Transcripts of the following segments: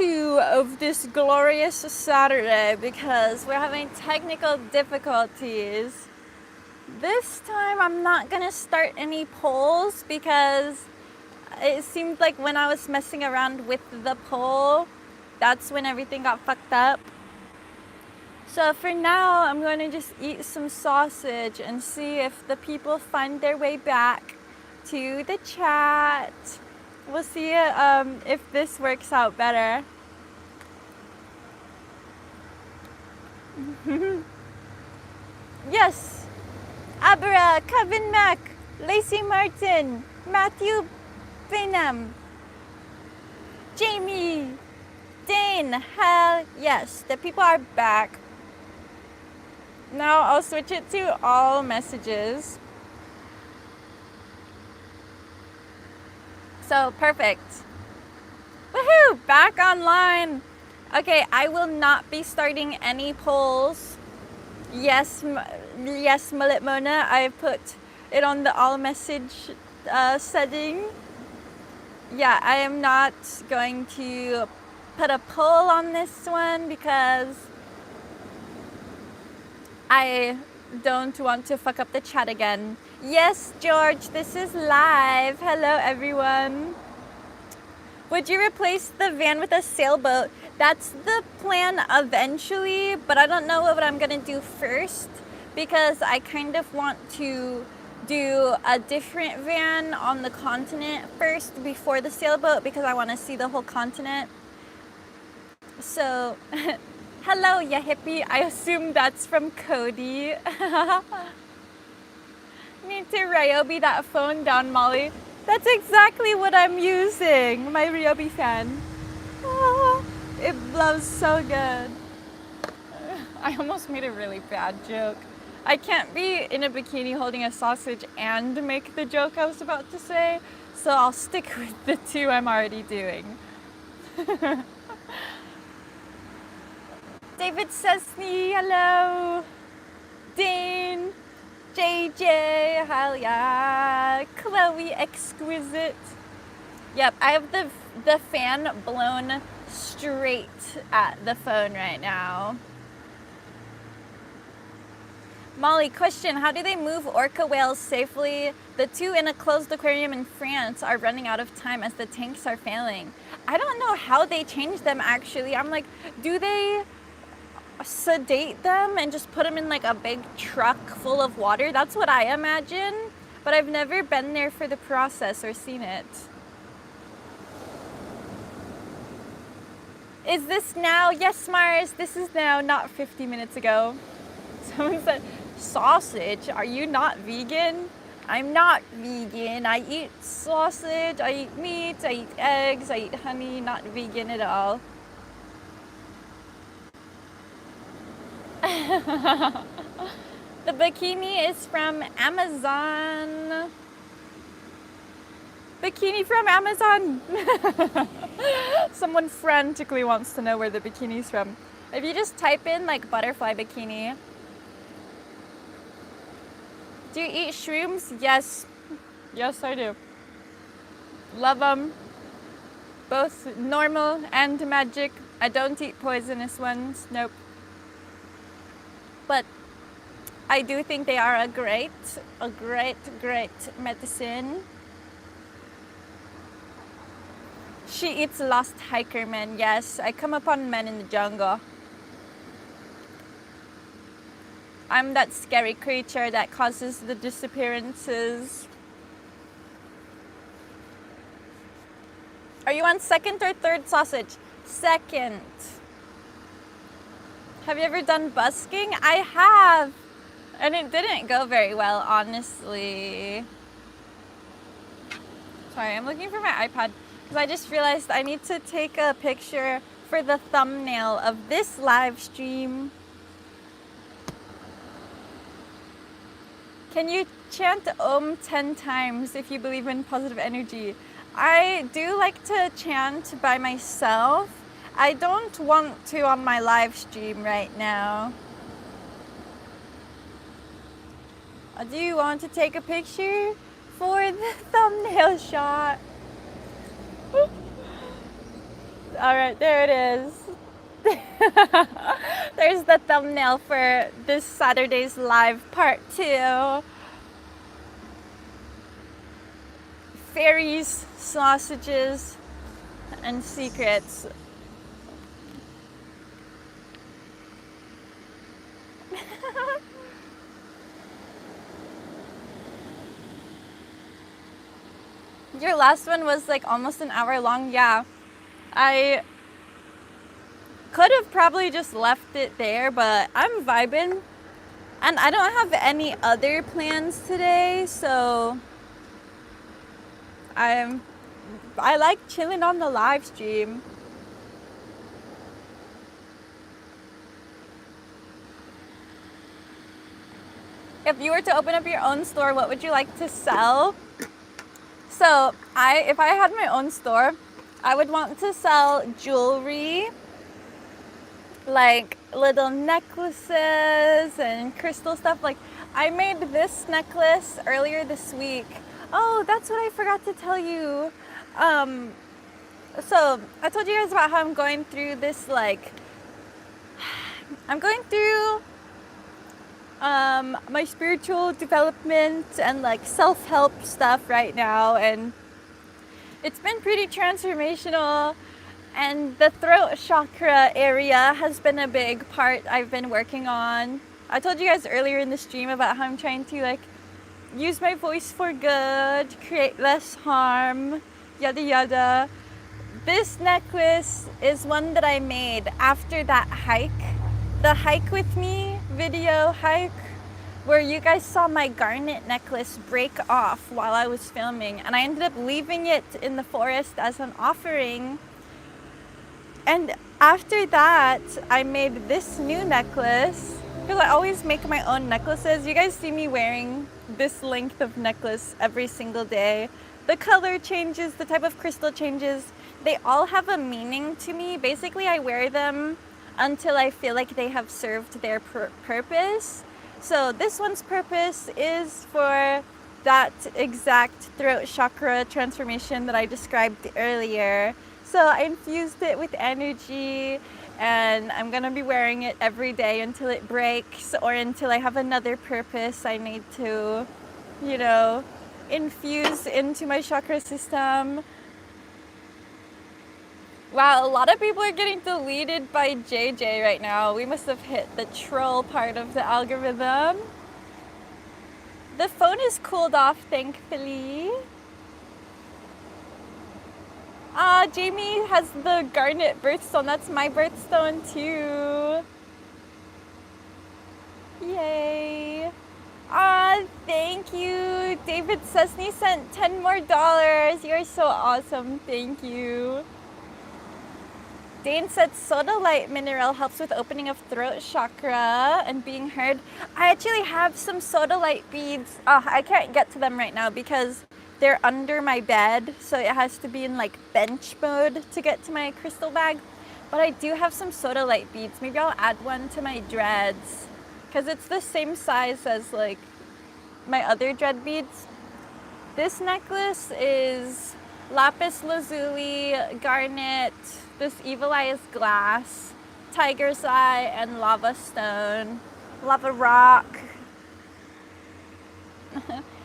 2 of this glorious Saturday because we're having technical difficulties. This time I'm not gonna start any polls because it seemed like when I was messing around with the poll, that's when everything got fucked up. So for now, I'm going to just eat some sausage and see if the people find their way back to the chat. We'll see if this works out better. Yes, Abra, Kevin Mack, Lacey Martin, Matthew Bingham, Jamie, Dane, hell yes, the people are back. Now I'll switch it to all messages. So perfect. Woohoo! Back online. Okay, I will not be starting any polls. Yes, yes, Mullet Mona, I put it on the all message setting. Yeah, I am not going to put a poll on this one because I don't want to fuck up the chat again. Yes, George, this is live. Hello, everyone. Would you replace the van with a sailboat? That's the plan eventually, but I don't know what I'm gonna do first because I kind of want to do a different van on the continent first before the sailboat because I want to see the whole continent. So, hello, ya hippie. I assume that's from Cody. Need to Ryobi that phone down, Molly. That's exactly what I'm using, my Ryobi fan. Oh, it blows so good. I almost made a really bad joke. I can't be in a bikini holding a sausage and make the joke I was about to say, so I'll stick with the two I'm already doing. David Sesney, hello. Dane, JJ, hell yeah. Chloe Exquisite. Yep, I have the fan blown straight at the phone right now. Molly, question, how do they move orca whales safely? The two in a closed aquarium in France are running out of time as the tanks are failing. I don't know how they change them actually. I'm like, do they sedate them and just put them in like a big truck full of water? That's what I imagine, but I've never been there for the process or seen it. Is this now? Yes, Mars, this is now, not 50 minutes ago. Someone said, sausage, are you not vegan? I'm not vegan. I eat sausage, I eat meat, I eat eggs, I eat honey, not vegan at all. The bikini is from Amazon. Bikini from Amazon. Someone frantically wants to know where the bikini's from. If you just type in like butterfly bikini. Do you eat shrooms? Yes. Yes, I do. Love them. Both normal and magic. I don't eat poisonous ones. Nope. But I do think they are a great medicine. She eats lost hiker men. Yes, I come upon men in the jungle. I'm that scary creature that causes the disappearances. Are you on second or third sausage? Second. Have you ever done busking? I have. And it didn't go very well, honestly. Sorry, I'm looking for my iPad because I just realized I need to take a picture for the thumbnail of this live stream. Can you chant Om 10 times if you believe in positive energy? I do like to chant by myself. I don't want to on my live stream right now. Do you want to take a picture for the thumbnail shot? All right, there it is. There's the thumbnail for this Saturday's live part 2. Fairies, sausages, and secrets. Your last one was like almost an hour long. Yeah, I could have probably just left it there, but I'm vibing and I don't have any other plans today, so I like chilling on the live stream. If you were to open up your own store, what would you like to sell? So if I had my own store, I would want to sell jewelry, like little necklaces and crystal stuff. Like I made this necklace earlier this week. Oh, that's what I forgot to tell you. So I told you guys about how I'm going through this, like, I'm going through my spiritual development and like self-help stuff right now, and it's been pretty transformational, and the throat chakra area has been a big part I've been working on. I told you guys earlier in the stream about how I'm trying to like use my voice for good, create less harm, yada yada. This necklace is one that I made after that hike, the hike with me video hike, where you guys saw my garnet necklace break off while I was filming, and I ended up leaving it in the forest as an offering. And after that, I made this new necklace, because I always make my own necklaces. You guys see me wearing this length of necklace every single day. The color changes, the type of crystal changes. They all have a meaning to me. Basically, I wear them until I feel like they have served their purpose. So this one's purpose is for that exact throat chakra transformation that I described earlier. So I infused it with energy, and I'm gonna be wearing it every day until it breaks or until I have another purpose I need to, you know, infuse into my chakra system. Wow, a lot of people are getting deleted by JJ right now. We must have hit the troll part of the algorithm. The phone is cooled off, thankfully. Jamie has the garnet birthstone. That's my birthstone too. Yay. Thank you. David Sesney sent $10 more. You're so awesome. Thank you. Dane said sodalite mineral helps with opening of throat chakra and being heard. I actually have some sodalite beads. I can't get to them right now because they're under my bed, so it has to be in like bench mode to get to my crystal bag. But I do have some sodalite beads. Maybe I'll add one to my dreads because it's the same size as like my other dread beads. This necklace is lapis lazuli, garnet, this evil eye is glass, tiger's eye, and lava stone, lava rock.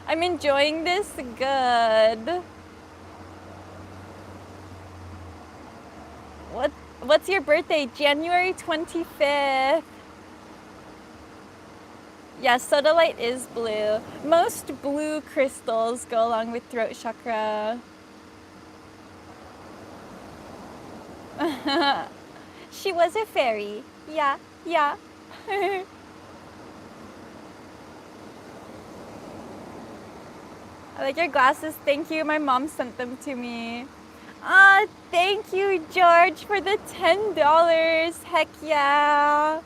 I'm enjoying this. Good. What's your birthday? January 25th. Yeah, sodalite is blue. Most blue crystals go along with throat chakra. She was a fairy. Yeah, yeah. I like your glasses. Thank you. My mom sent them to me. Thank you, George, for the $10. Heck yeah.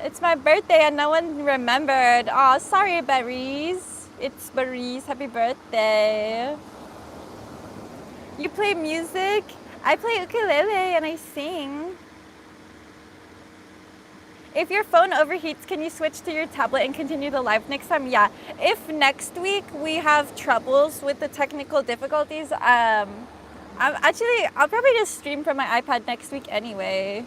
It's my birthday and no one remembered. Sorry, Berries. It's Berries. Happy birthday. You play music? I play ukulele and I sing. If your phone overheats, can you switch to your tablet and continue the live next time? Yeah. If next week we have troubles with the technical difficulties, I'll probably just stream from my iPad next week anyway.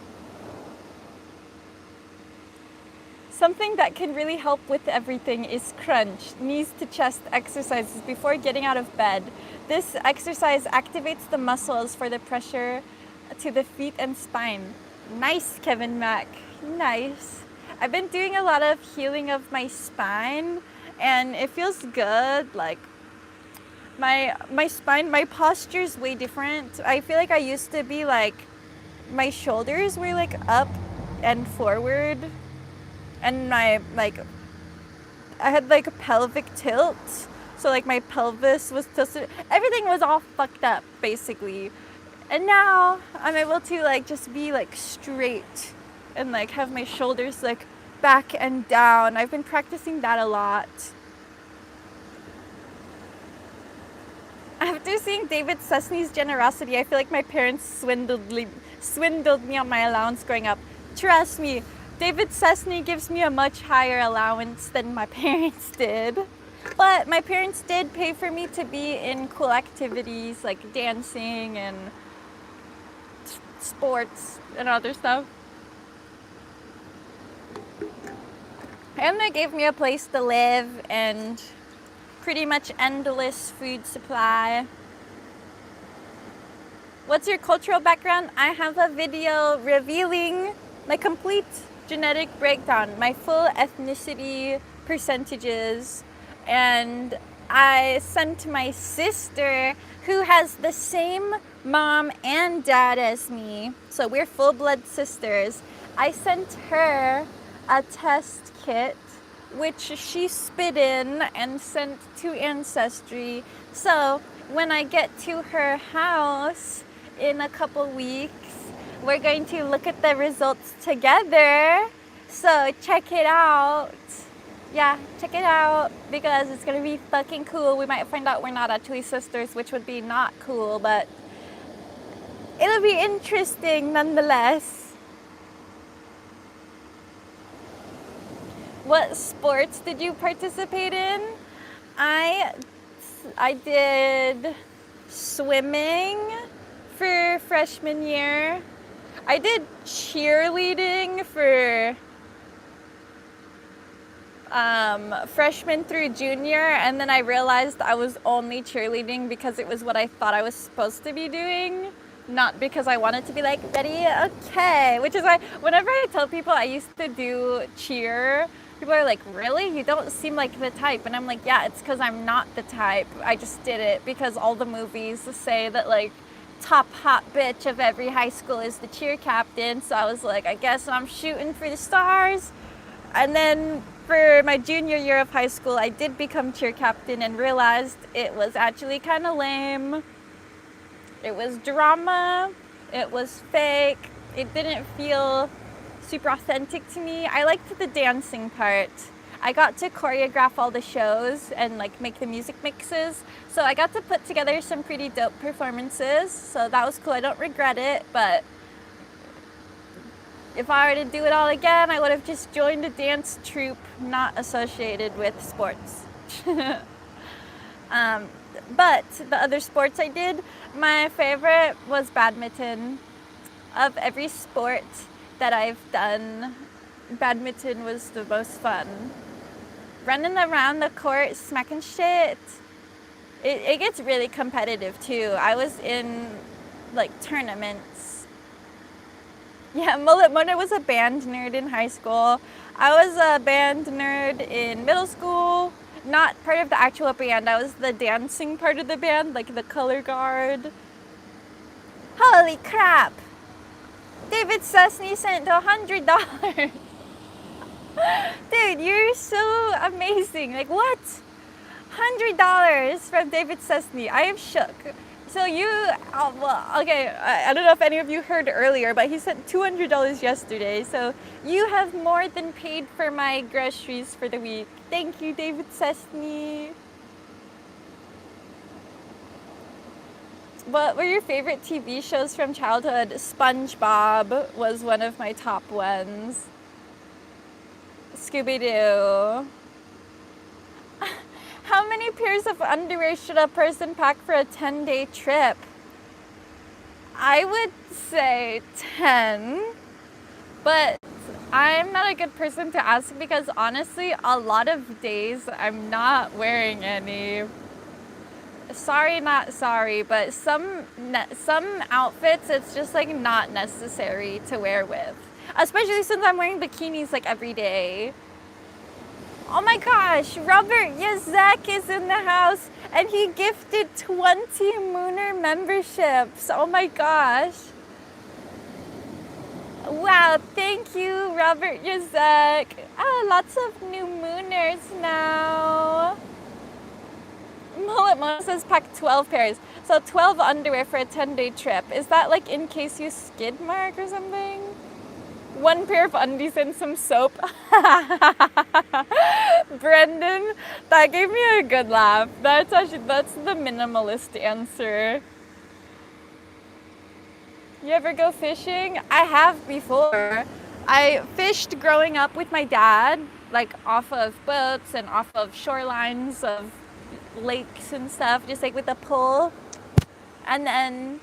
Something that can really help with everything is crunch, knees to chest exercises before getting out of bed. This exercise activates the muscles for the pressure to the feet and spine. Nice, Kevin Mack. Nice. I've been doing a lot of healing of my spine and it feels good. Like my spine, my posture is way different. I feel like I used to be like, my shoulders were like up and forward and I had like a pelvic tilt. So like my pelvis was tilted. Everything was all fucked up basically. And now I'm able to like just be like straight and like have my shoulders like back and down. I've been practicing that a lot. After seeing David Cessny's generosity, I feel like my parents swindled me on my allowance growing up. Trust me, David Cessny gives me a much higher allowance than my parents did. But my parents did pay for me to be in cool activities like dancing and sports and other stuff. And they gave me a place to live and pretty much endless food supply. What's your cultural background? I have a video revealing my complete genetic breakdown, my full ethnicity percentages, and I sent my sister, who has the same mom and dad as me, so we're full-blood sisters. I sent her a test kit, which she spit in and sent to Ancestry. So when I get to her house in a couple weeks, we're going to look at the results together. So check it out. Yeah, check it out because it's gonna be fucking cool. We might find out we're not actually sisters, which would be not cool, but it'll be interesting nonetheless. What sports did you participate in? I did swimming for freshman year. I did cheerleading for freshman through junior, and then I realized I was only cheerleading because it was what I thought I was supposed to be doing, not because I wanted to be like, ready, okay, which is why whenever I tell people I used to do cheer, people are like, really? You don't seem like the type. And I'm like, yeah, it's because I'm not the type. I just did it because all the movies say that like top hot bitch of every high school is the cheer captain. So I was like, I guess I'm shooting for the stars. And then for my junior year of high school, I did become cheer captain and realized it was actually kind of lame. It was drama. It was fake. It didn't feel super authentic to me. I liked the dancing part. I got to choreograph all the shows and like make the music mixes. So I got to put together some pretty dope performances. So that was cool. I don't regret it, but if I were to do it all again, I would have just joined a dance troupe not associated with sports. But the other sports I did, my favorite was badminton. Of every sport that I've done, badminton was the most fun. Running around the court, smacking shit. It gets really competitive too. I was in like tournaments. Yeah, Mullet Mona was a band nerd in high school. I was a band nerd in middle school. Not part of the actual band. I was the dancing part of the band, like the color guard. Holy crap! David Cessny sent $100. Dude, you're so amazing. Like, what? $100 from David Cessny. I am shook. So you, well, okay, I don't know if any of you heard earlier, but he sent $200 yesterday. So you have more than paid for my groceries for the week. Thank you, David Cessny. What were your favorite TV shows from childhood? SpongeBob was one of my top ones. Scooby-Doo. How many pairs of underwear should a person pack for a 10-day trip? I would say 10, but I'm not a good person to ask because honestly, a lot of days I'm not wearing any. Sorry, not sorry, but some outfits it's just like not necessary to wear with. Especially since I'm wearing bikinis like every day. Oh my gosh, Robert Yazek is in the house and he gifted 20 Mooner memberships. Oh my gosh. Wow, thank you, Robert Yazek. Lots of new Mooners now. Mullet Mo says pack 12 pairs. So 12 underwear for a 10-day trip. Is that like in case you skid mark or something? 1 pair of undies and some soap. Brendan, that gave me a good laugh. That's the minimalist answer. You ever go fishing? I have before. I fished growing up with my dad, like off of boats and off of shorelines of lakes and stuff, just like with a pole. And then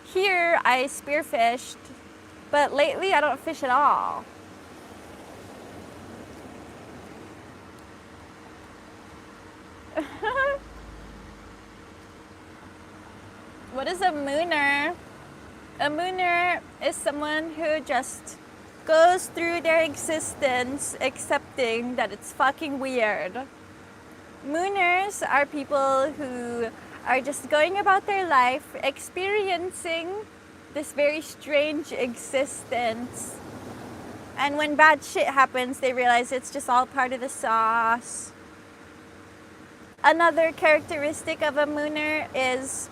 here I spearfished, but lately I don't fish at all. What is a mooner? A mooner is someone who just goes through their existence accepting that it's fucking weird. Mooners are people who are just going about their life, experiencing this very strange existence. And when bad shit happens, they realize it's just all part of the sauce. Another characteristic of a mooner is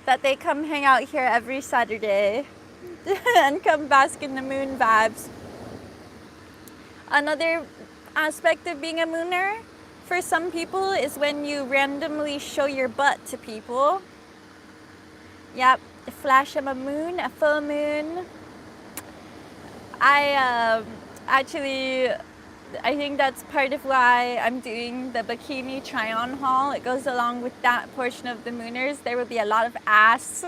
that they come hang out here every Saturday and come bask in the moon vibes. Another aspect of being a mooner for some people is when you randomly show your butt to people. Yep, a flash of a moon, a full moon. I think that's part of why I'm doing the bikini try-on haul. It goes along with that portion of the mooners. There will be a lot of ass,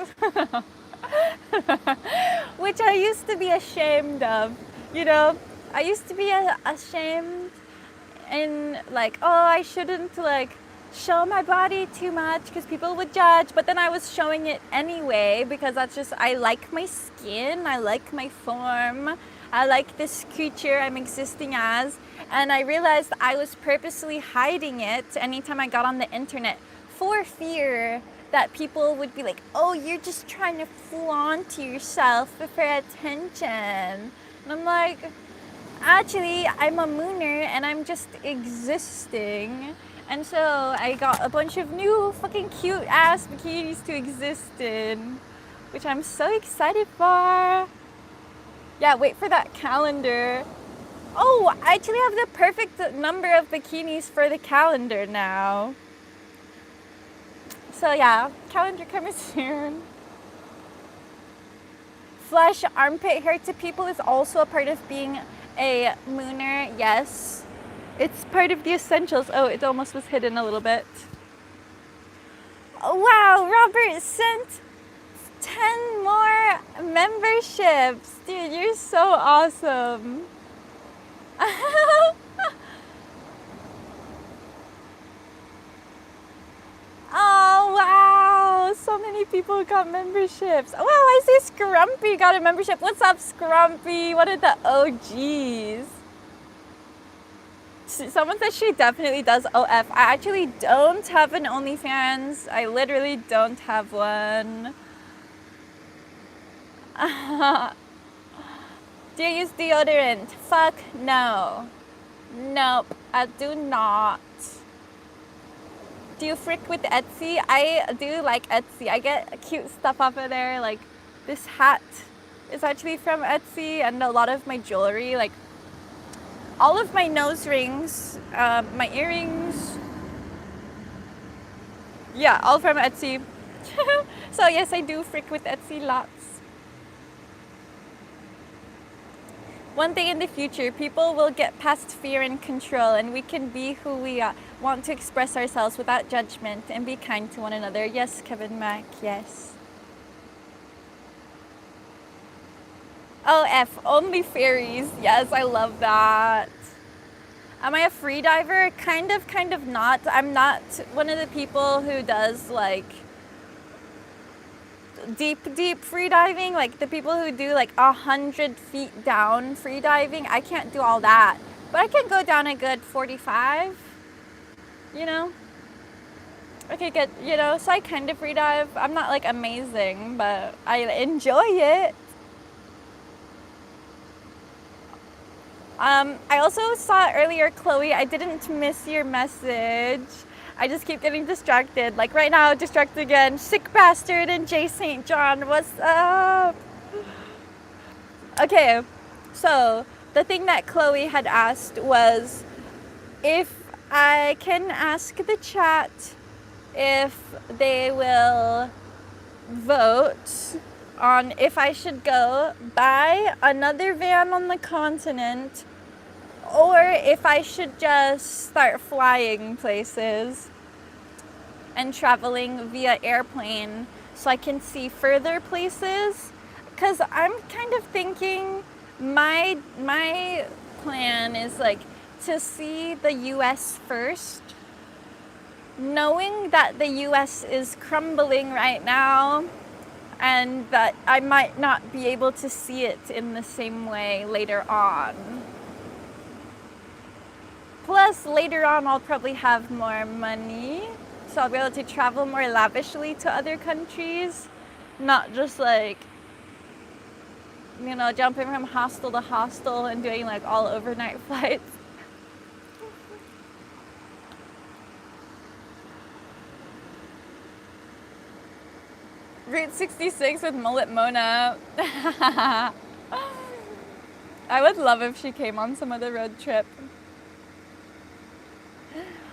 which I used to be ashamed of. You know, I used to be ashamed and like, oh, I shouldn't like show my body too much because people would judge. But then I was showing it anyway because that's just, I like my skin, I like my form, I like this creature I'm existing as. And I realized I was purposely hiding it anytime I got on the internet for fear that people would be like, oh, you're just trying to flaunt yourself for attention. And I'm like, actually, I'm a mooner and I'm just existing. And so I got a bunch of new fucking cute ass bikinis to exist in, which I'm so excited for. Yeah, wait for that calendar. Oh, I actually have the perfect number of bikinis for the calendar now. So yeah, calendar coming soon. Flush armpit hair to people is also a part of being a mooner. Yes, it's part of the essentials. Oh, it almost was hidden a little bit. Oh, wow, Robert sent 10 more memberships. Dude, you're so awesome. Oh, wow. So many people got memberships. Wow, I see Scrumpy got a membership. What's up, Scrumpy? What are the OGs? Someone said she definitely does OF. I actually don't have an OnlyFans. I literally don't have one. Do you use deodorant? Fuck no. Nope, I do not. Do you freak with Etsy? I do like Etsy. I get cute stuff off of there. Like this hat is actually from Etsy, and a lot of my jewelry, like all of my nose rings, my earrings. Yeah, all from Etsy. So yes, I do freak with Etsy lots. One day in the future, people will get past fear and control, and we can be who we want to express ourselves without judgment and be kind to one another. Yes, Kevin Mack, yes. Oh, F, only fairies. Yes, I love that. Am I a free diver? Kind of not. I'm not one of the people who does like deep free diving, like the people who do like 100 feet down free diving. I can't do all that, but I can go down a good 45, you know. Okay, good, you know, so I kind of free dive. I'm not like amazing, but I enjoy it. I also saw earlier, Chloe, I didn't miss your message. I just keep getting distracted. Like right now, distracted again. Sick Bastard and Jay St. John, what's up? Okay, so the thing that Chloe had asked was if I can ask the chat if they will vote on if I should go buy another van on the continent or if I should just start flying places and traveling via airplane so I can see further places. Because I'm kind of thinking my plan is like to see the US first, knowing that the US is crumbling right now and that I might not be able to see it in the same way later on. Plus, later on, I'll probably have more money, so I'll be able to travel more lavishly to other countries, not just like, you know, jumping from hostel to hostel and doing like all overnight flights. Route 66 with Mullet Mona. I would love if she came on some other road trip.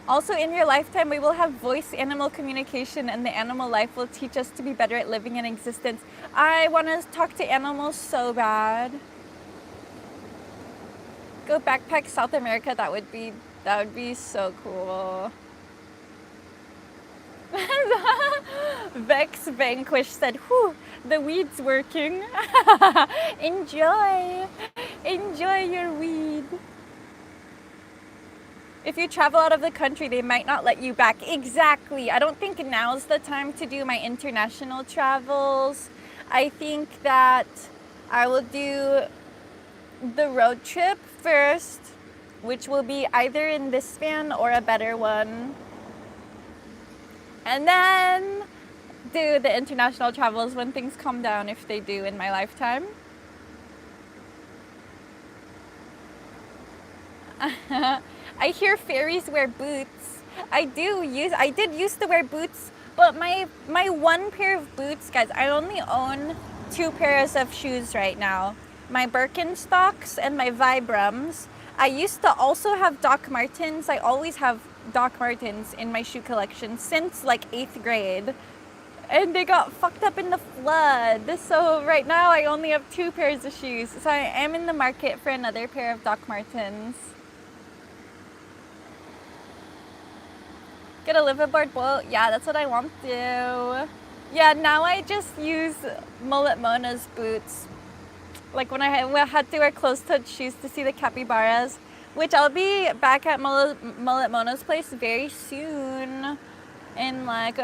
Also, in your lifetime, we will have voice-animal communication, and the animal life will teach us to be better at living in existence. I want to talk to animals so bad. Go backpack South America. That would be so cool. Vex Vanquish said, "Whew, the weed's working." Enjoy your weed. If you travel out of the country, they might not let you back. Exactly. I don't think now's the time to do my international travels. I think that I will do the road trip first, which will be either in this van or a better one. And then do the international travels when things calm down, if they do in my lifetime. I hear fairies wear boots. I did used to wear boots, but my one pair of boots, guys, I only own 2 pairs of shoes right now. My Birkenstocks and my Vibrams. I used to also have Doc Martens. I always have Doc Martens in my shoe collection since like 8th grade. And they got fucked up in the flood. So right now I only have 2 pairs of shoes. So I am in the market for another pair of Doc Martens. Get a liveaboard boat? Yeah, that's what I want to do. Yeah, now I just use Mullet Mona's boots. Like when I had to wear closed-toed shoes to see the capybaras, which I'll be back at Mullet Mona's place very soon, in like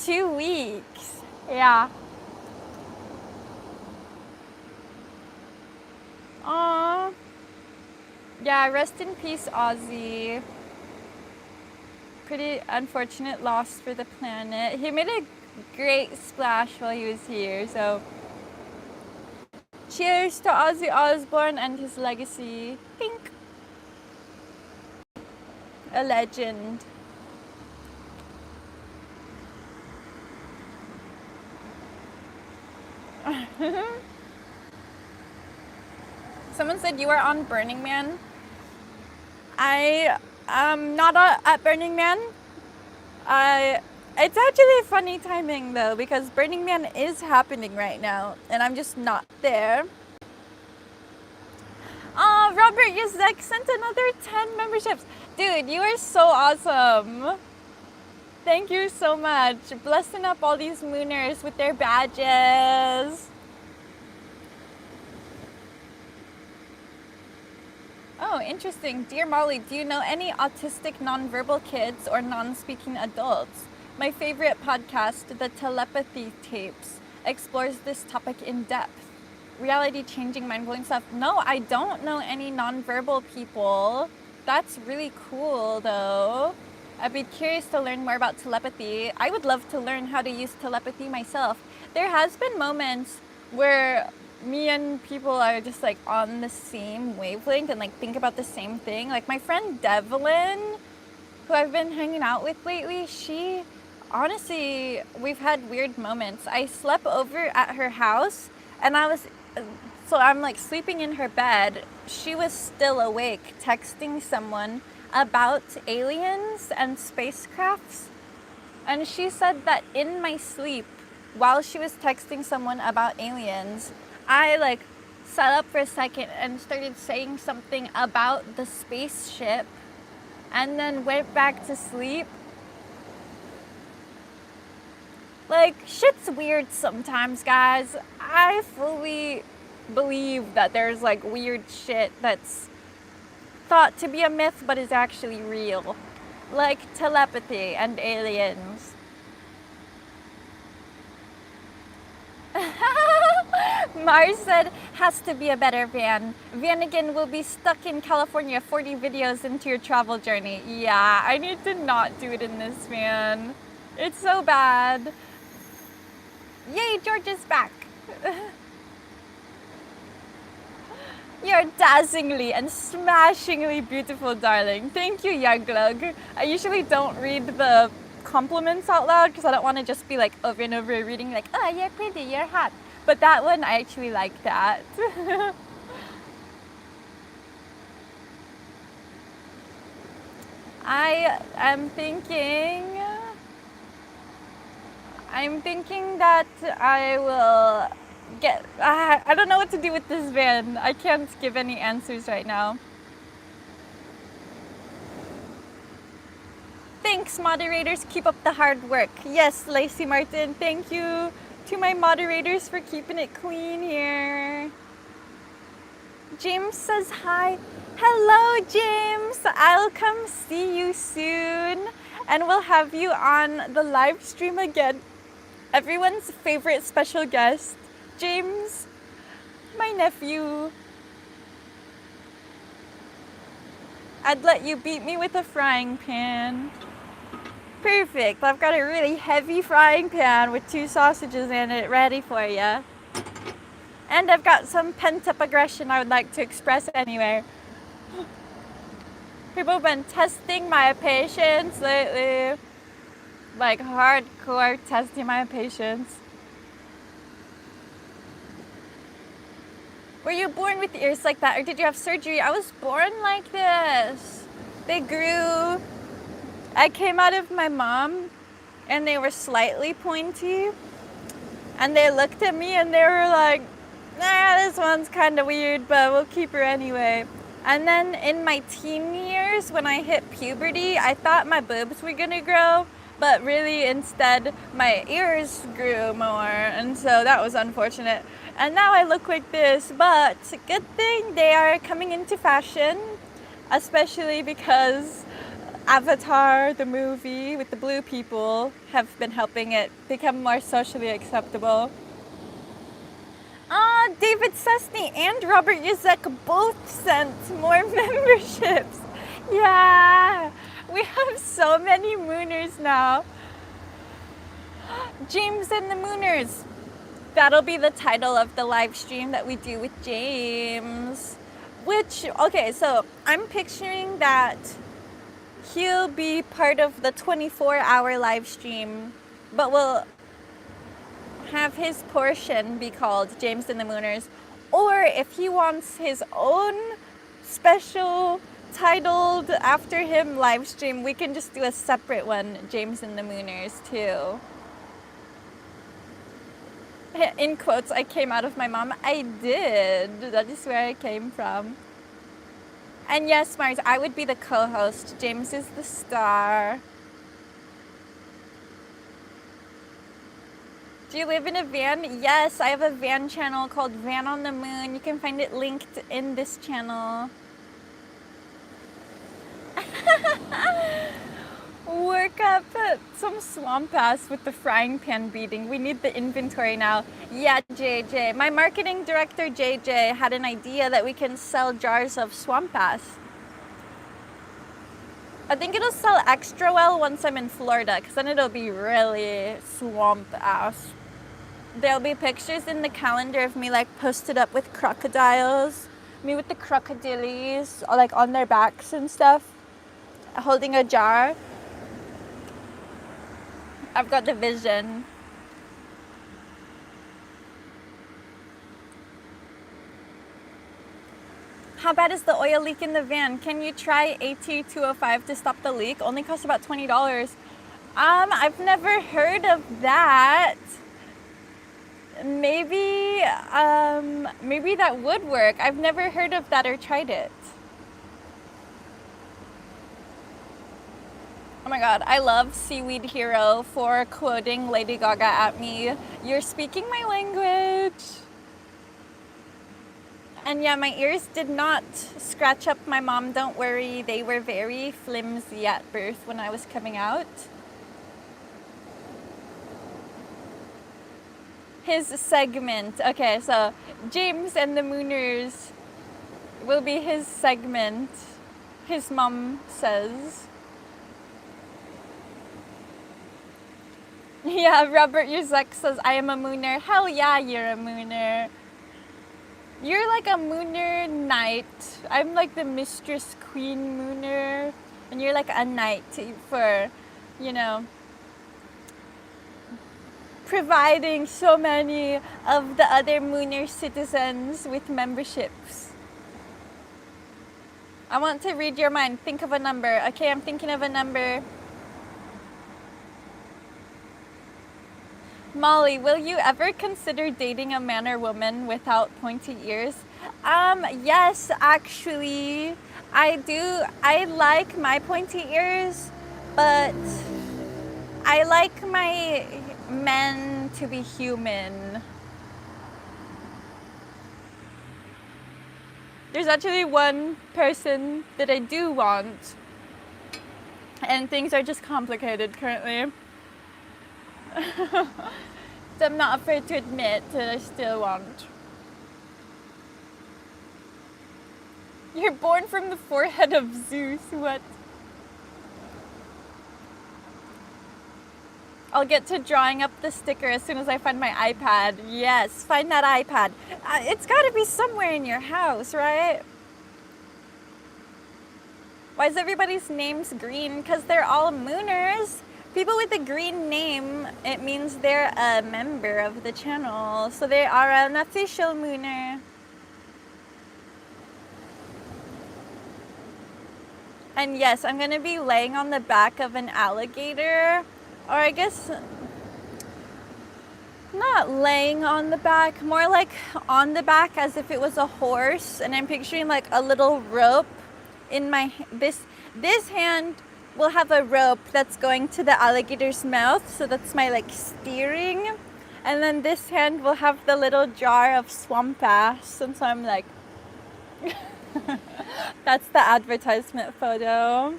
2 weeks. Yeah. Aww. Yeah, rest in peace, Ozzy. Pretty unfortunate loss for the planet. He made a great splash while he was here, so cheers to Ozzy Osbourne and his legacy. Pink. A legend. Someone said you are on Burning Man. I am not at Burning Man. It's actually funny timing though, because Burning Man is happening right now and I'm just not there. Robert Yuzek sent another 10 memberships. Dude, you are so awesome. Thank you so much. Blessing up all these mooners with their badges. Oh, interesting. Dear Molly, do you know any autistic nonverbal kids or non-speaking adults? My favorite podcast, the Telepathy tapes, explores this topic in depth. Reality-changing, mind-blowing stuff. No, I don't know any nonverbal people. That's really cool, though. I'd be curious to learn more about telepathy. I would love to learn how to use telepathy myself. There has been moments where me and people are just like on the same wavelength and like think about the same thing. Like my friend Devlin, who I've been hanging out with lately, she honestly, we've had weird moments. I slept over at her house and I'm like sleeping in her bed. She was still awake, texting someone about aliens and spacecrafts. And she said that in my sleep, while she was texting someone about aliens, I like sat up for a second and started saying something about the spaceship and then went back to sleep. Like, shit's weird sometimes, guys. I fully believe that there's like weird shit that's thought to be a myth but is actually real. Like telepathy and aliens. Mars said, has to be a better van. Vanagon will be stuck in California 40 videos into your travel journey. Yeah, I need to not do it in this van. It's so bad. Yay, George is back. You're dazzlingly and smashingly beautiful, darling. Thank you, Yaglug. I usually don't read the compliments out loud because I don't want to just be like over and over reading like, oh, you're pretty, you're hot. But that one, I actually like that. I'm thinking that I will get, I don't know what to do with this van. I can't give any answers right now. Thanks, moderators. Keep up the hard work. Yes, Lacey Martin, thank you to my moderators for keeping it clean here. James says hi. Hello, James. I'll come see you soon. And we'll have you on the live stream again. Everyone's favorite special guest, James, my nephew. I'd let you beat me with a frying pan. Perfect. I've got a really heavy frying pan with 2 sausages in it ready for you. And I've got some pent-up aggression I would like to express anyway. People have been testing my patience lately. Like hardcore testing my patience. Were you born with ears like that or did you have surgery? I was born like this. They grew. I came out of my mom and they were slightly pointy. And they looked at me and they were like, nah, this one's kind of weird, but we'll keep her anyway. And then in my teen years, when I hit puberty, I thought my boobs were gonna grow, but really instead my ears grew more. And so that was unfortunate. And now I look like this, but good thing they are coming into fashion, especially because Avatar, the movie with the blue people, have been helping it become more socially acceptable. David Sesney and Robert Yuzek both sent more memberships. Yeah, we have so many Mooners now. James and the Mooners. That'll be the title of the live stream that we do with James. Okay, so I'm picturing that he'll be part of the 24-hour live stream, but we'll have his portion be called James and the Mooners. Or if he wants his own special titled after him live stream, we can just do a separate one, James and the Mooners too. In quotes, I came out of my mom. I did. That is where I came from. And yes, Mars, I would be the co-host. James is the star. Do you live in a van? Yes, I have a van channel called Van on the Moon. You can find it linked in this channel. Work up some swamp ass with the frying pan beating. We need the inventory now. Yeah, JJ. My marketing director, JJ, had an idea that we can sell jars of swamp ass. I think it'll sell extra well once I'm in Florida, because then it'll be really swamp ass. There'll be pictures in the calendar of me like posted up with crocodiles, me with the crocodiles, like on their backs and stuff, holding a jar. I've got the vision. How bad is the oil leak in the van? Can you try AT205 to stop the leak? Only costs about $20. I've never heard of that. Maybe that would work. I've never heard of that or tried it. Oh my god, I love Seaweed Hero for quoting Lady Gaga at me. You're speaking my language. And yeah, my ears did not scratch up my mom, don't worry. They were very flimsy at birth when I was coming out. His segment. Okay, so James and the Mooners will be his segment. His mom says. Yeah, Robert Yuzek says, I am a mooner. Hell yeah, you're a mooner. You're like a mooner knight. I'm like the mistress queen mooner. And you're like a knight for, you know, providing so many of the other mooner citizens with memberships. I want to read your mind. Think of a number. Okay, I'm thinking of a number. Molly, will you ever consider dating a man or woman without pointy ears? Yes, actually, I do. I like my pointy ears, but I like my men to be human. There's actually one person that I do want, and things are just complicated currently. So I'm not afraid to admit that I still want. You're born from the forehead of Zeus, what? I'll get to drawing up the sticker as soon as I find my iPad. Yes, find that iPad. It's gotta be somewhere in your house, right? Why is everybody's names green? Because they're all mooners. People with a green name, it means they're a member of the channel. So they are an official mooner. And yes, I'm gonna be laying on the back of an alligator. Or I guess, not laying on the back, more like on the back as if it was a horse. And I'm picturing like a little rope in my, this hand will have a rope that's going to the alligator's mouth, so that's my like steering. And then this hand will have the little jar of swamp ass, and so I'm like, that's the advertisement photo.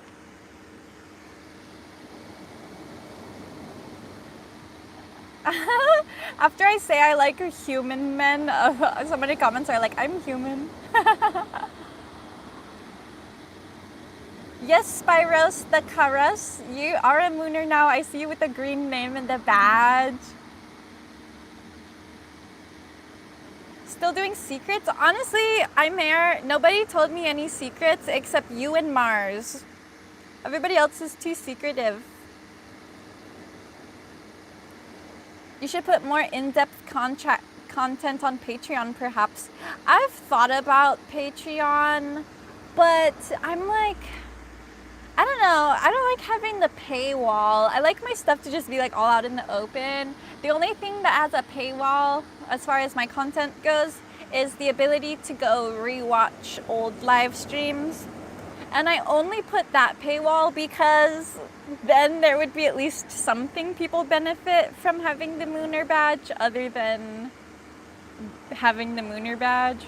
After I say I like human men, somebody comments are like, I'm human. Yes, Spyros the Karas, you are a mooner now. I see you with the green name and the badge. Still doing secrets? Honestly, I'm here. Nobody told me any secrets except you and Mars. Everybody else is too secretive. You should put more in-depth content on Patreon, perhaps. I've thought about Patreon, but I'm like, I don't know. I don't like having the paywall. I like my stuff to just be like all out in the open. The only thing that has a paywall as far as my content goes is the ability to go rewatch old live streams. And I only put that paywall because then there would be at least something people benefit from having the Mooner badge other than having the Mooner badge.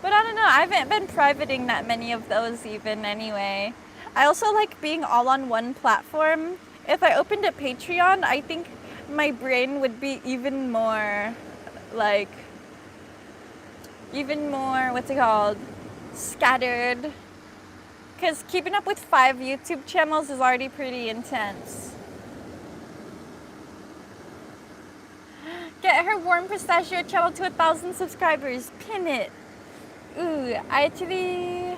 But I don't know, I haven't been privating that many of those even anyway. I also like being all on one platform. If I opened a Patreon, I think my brain would be even more, like, what's it called? Scattered. Because keeping up with 5 YouTube channels is already pretty intense. Get her warm pistachio channel to 1,000 subscribers. Pin it. Ooh, I actually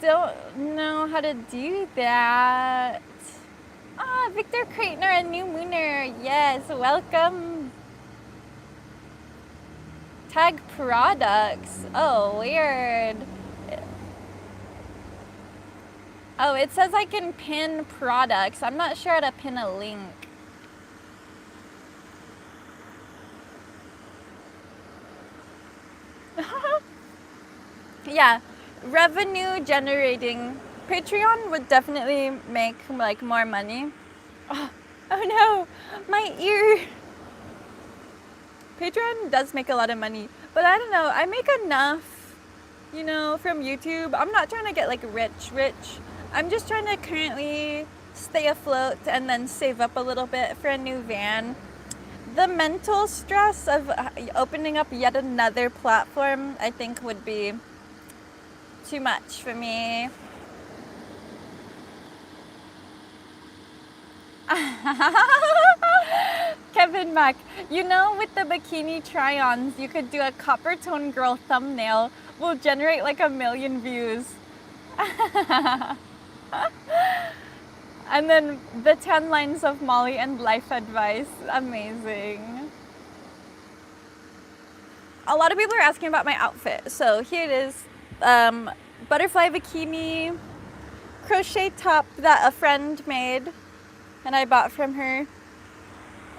don't know how to do that. Ah, Victor Kreitner, a new Mooner. Yes, welcome. Tag products. Oh, weird. Oh, it says I can pin products. I'm not sure how to pin a link. Yeah, revenue generating. Patreon would definitely make like more money. Oh no, my ear. Patreon does make a lot of money, but I don't know, I make enough, you know, from YouTube. I'm not trying to get like rich. I'm just trying to currently stay afloat and then save up a little bit for a new van. The mental stress of opening up yet another platform, I think, would be too much for me. Kevin Mack, you know, with the bikini try-ons, you could do a copper tone girl thumbnail. Will generate like 1 million views. And then the 10 lines of Molly and life advice. Amazing. A lot of people are asking about my outfit. So here it is. Butterfly bikini, crochet top that a friend made and I bought from her.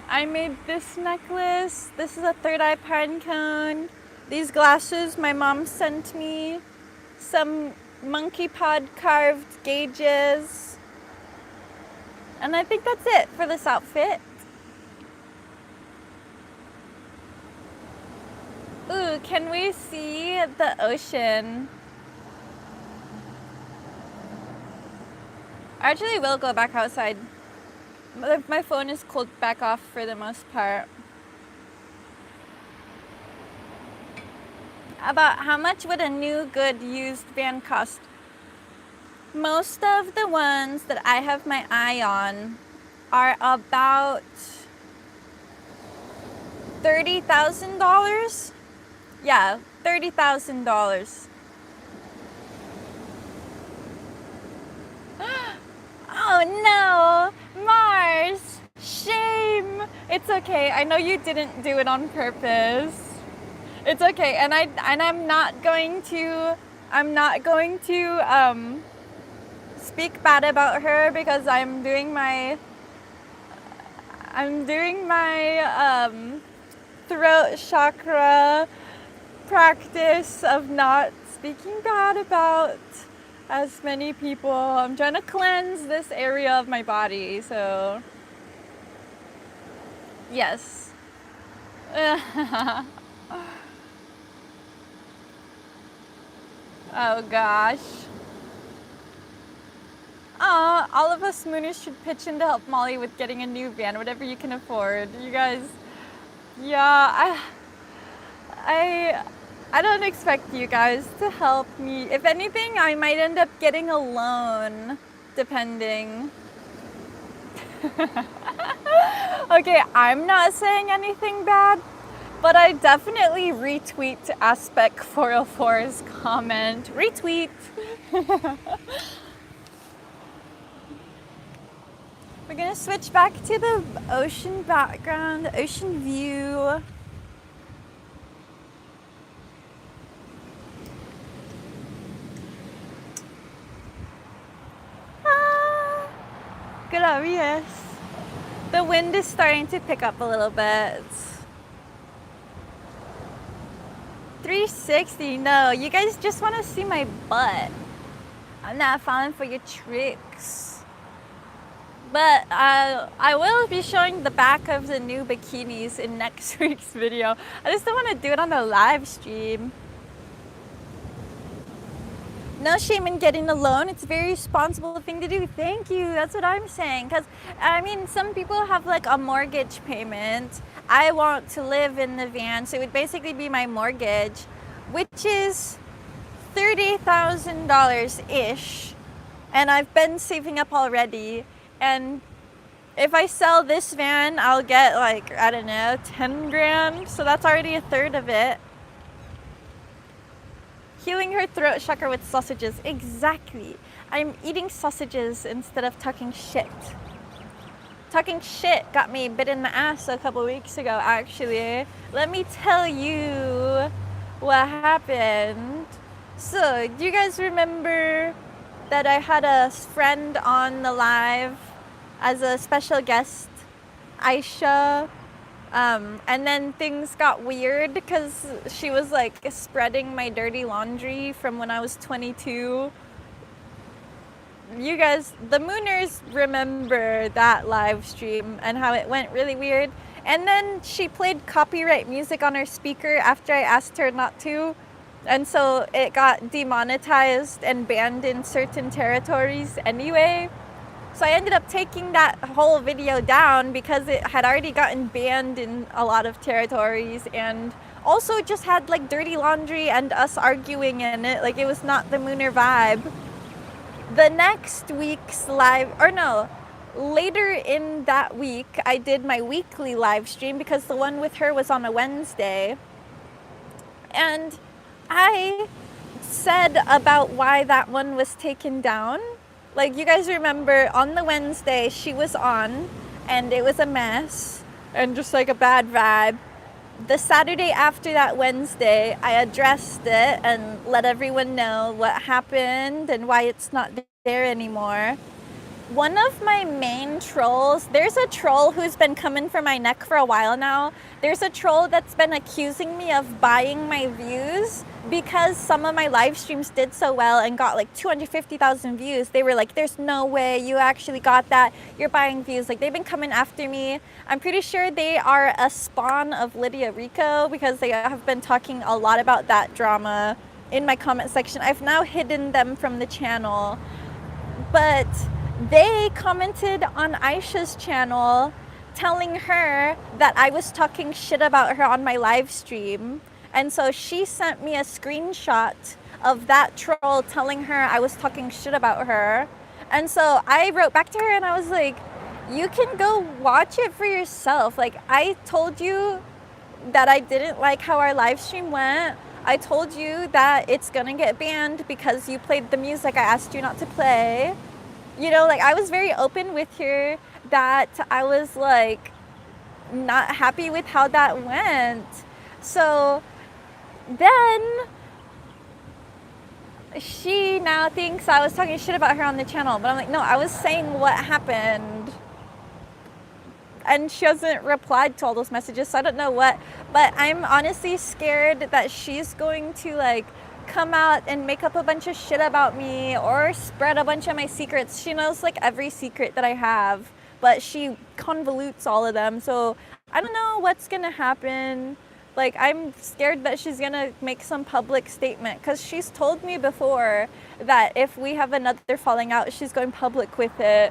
I made this necklace. This is a third eye pine cone. These glasses my mom sent me. Some monkey pod carved gauges. And I think that's it for this outfit. Ooh, can we see the ocean? I actually will go back outside. My phone is cooled back off for the most part. About how much would a new good used van cost? Most of the ones that I have my eye on are about $30,000. Yeah, $30,000. Oh no, Mars, shame. It's okay. I know you didn't do it on purpose. It's okay, and I'm not going to speak bad about her because I'm doing my throat chakra practice of not speaking bad about as many people. I'm trying to cleanse this area of my body, so yes. Oh gosh. All of us Mooners should pitch in to help Molly with getting a new van, whatever you can afford. You guys, yeah, I don't expect you guys to help me. If anything, I might end up getting a loan, depending. Okay, I'm not saying anything bad, but I definitely retweet Aspect 404's comment. Retweet. We're gonna switch back to the ocean background, the ocean view. Glorious. The wind is starting to pick up a little bit. 360, no, you guys just want to see my butt. I'm not falling for your tricks. But I will be showing the back of the new bikinis in next week's video. I just don't want to do it on a live stream. No shame in getting a loan. It's a very responsible thing to do. Thank you. That's what I'm saying. Because, I mean, some people have like a mortgage payment. I want to live in the van, so it would basically be my mortgage, which is $30,000-ish. And I've been saving up already. And if I sell this van, I'll get like, I don't know, 10 grand. So that's already a third of it. Healing her throat chakra with sausages. Exactly. I'm eating sausages instead of talking shit. Talking shit got me bit in the ass a couple weeks ago, actually. Let me tell you what happened. So, do you guys remember that I had a friend on the live as a special guest, Aisha? And then things got weird because she was like spreading my dirty laundry from when I was 22. You guys, the Mooners, remember that live stream and how it went really weird. And then she played copyright music on her speaker after I asked her not to. And so it got demonetized and banned in certain territories anyway. So I ended up taking that whole video down because it had already gotten banned in a lot of territories, and also just had like dirty laundry and us arguing in it. Like, it was not the Mooner vibe. The next week's live, or no, later in that week, I did my weekly live stream because the one with her was on a Wednesday. And I said about why that one was taken down. Like, you guys remember on the Wednesday she was on and it was a mess and just like a bad vibe. The Saturday after that Wednesday, I addressed it and let everyone know what happened and why it's not there anymore. One of my main trolls, there's a troll who's been coming for my neck for a while now. There's a troll that's been accusing me of buying my views because some of my live streams did so well and got like 250,000 views. They were like, there's no way you actually got that. You're buying views. Like, they've been coming after me. I'm pretty sure they are a spawn of Lydia Rico because they have been talking a lot about that drama in my comment section. I've now hidden them from the channel. But they commented on Aisha's channel telling her that I was talking shit about her on my live stream. And so she sent me a screenshot of that troll telling her I was talking shit about her. And so I wrote back to her and I was like, you can go watch it for yourself. Like, I told you that I didn't like how our live stream went. I told you that it's gonna get banned because you played the music I asked you not to play. You know, like, I was very open with her that I was like not happy with how that went. So then she now thinks I was talking shit about her on the channel, but I'm like, no, I was saying what happened. And she hasn't replied to all those messages, so I don't know what, but I'm honestly scared that she's going to like come out and make up a bunch of shit about me or spread a bunch of my secrets. She knows like every secret that I have, but she convolutes all of them. So I don't know what's gonna happen. Like, I'm scared that she's gonna make some public statement because she's told me before that if we have another falling out, she's going public with it.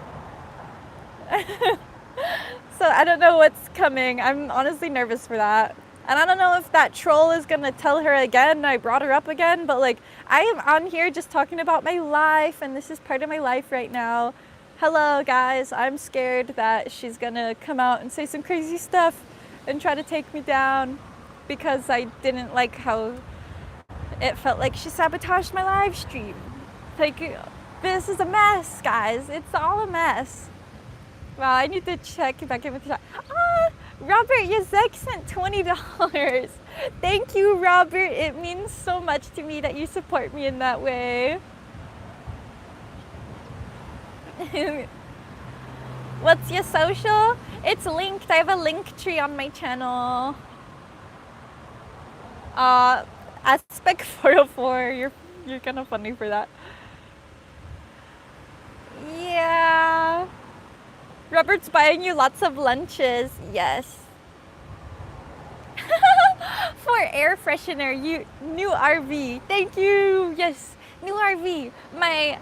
So I don't know what's coming. I'm honestly nervous for that. And I don't know if that troll is gonna tell her again I brought her up again, but like, I am on here just talking about my life, and this is part of my life right now. Hello guys, I'm scared that she's gonna come out and say some crazy stuff and try to take me down because I didn't like how it felt like she sabotaged my live stream. Like, this is a mess, guys. It's all a mess. Wow, I need to check back in with the chat. Robert Yazek sent $20. Thank you, Robert. It means so much to me that you support me in that way. What's your social? It's linked. I have a link tree on my channel. Aspect 404. You're kind of funny for that. Yeah. Robert's buying you lots of lunches. Yes. For air freshener, new RV. Thank you. Yes, new RV. My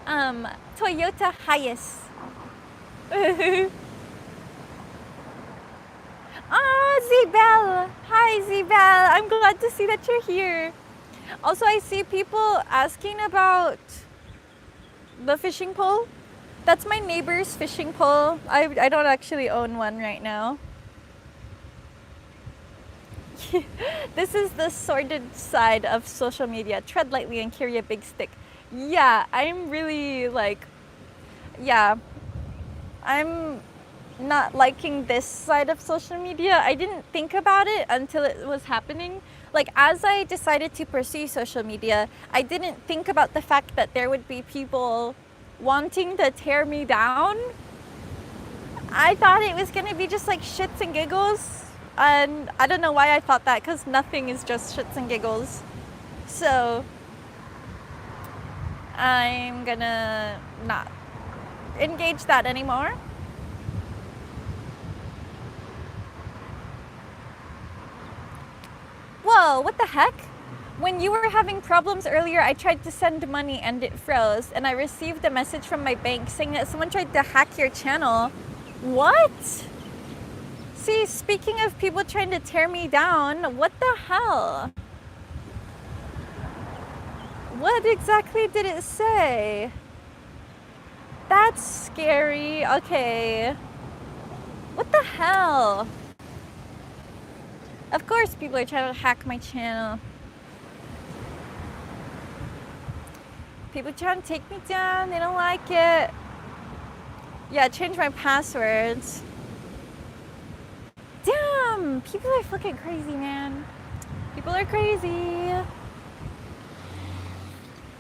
Toyota Hiace. Ah, Zebel. Hi, Zebel. I'm glad to see that you're here. Also, I see people asking about the fishing pole. That's my neighbor's fishing pole. I don't actually own one right now. This is the sordid side of social media. Tread lightly and carry a big stick. Yeah, I'm really like, yeah, I'm not liking this side of social media. I didn't think about it until it was happening. Like, as I decided to pursue social media, I didn't think about the fact that there would be people wanting to tear me down. I thought it was gonna be just like shits and giggles. And I don't know why I thought that, because nothing is just shits and giggles. So I'm gonna not engage that anymore. Whoa, what the heck? When you were having problems earlier, I tried to send money and it froze, and I received a message from my bank saying that someone tried to hack your channel. What? See, speaking of people trying to tear me down, what the hell? What exactly did it say? That's scary. Okay. What the hell? Of course people are trying to hack my channel. People trying to take me down. They don't like it. Yeah, change my passwords. Damn, people are fucking crazy, man. People are crazy.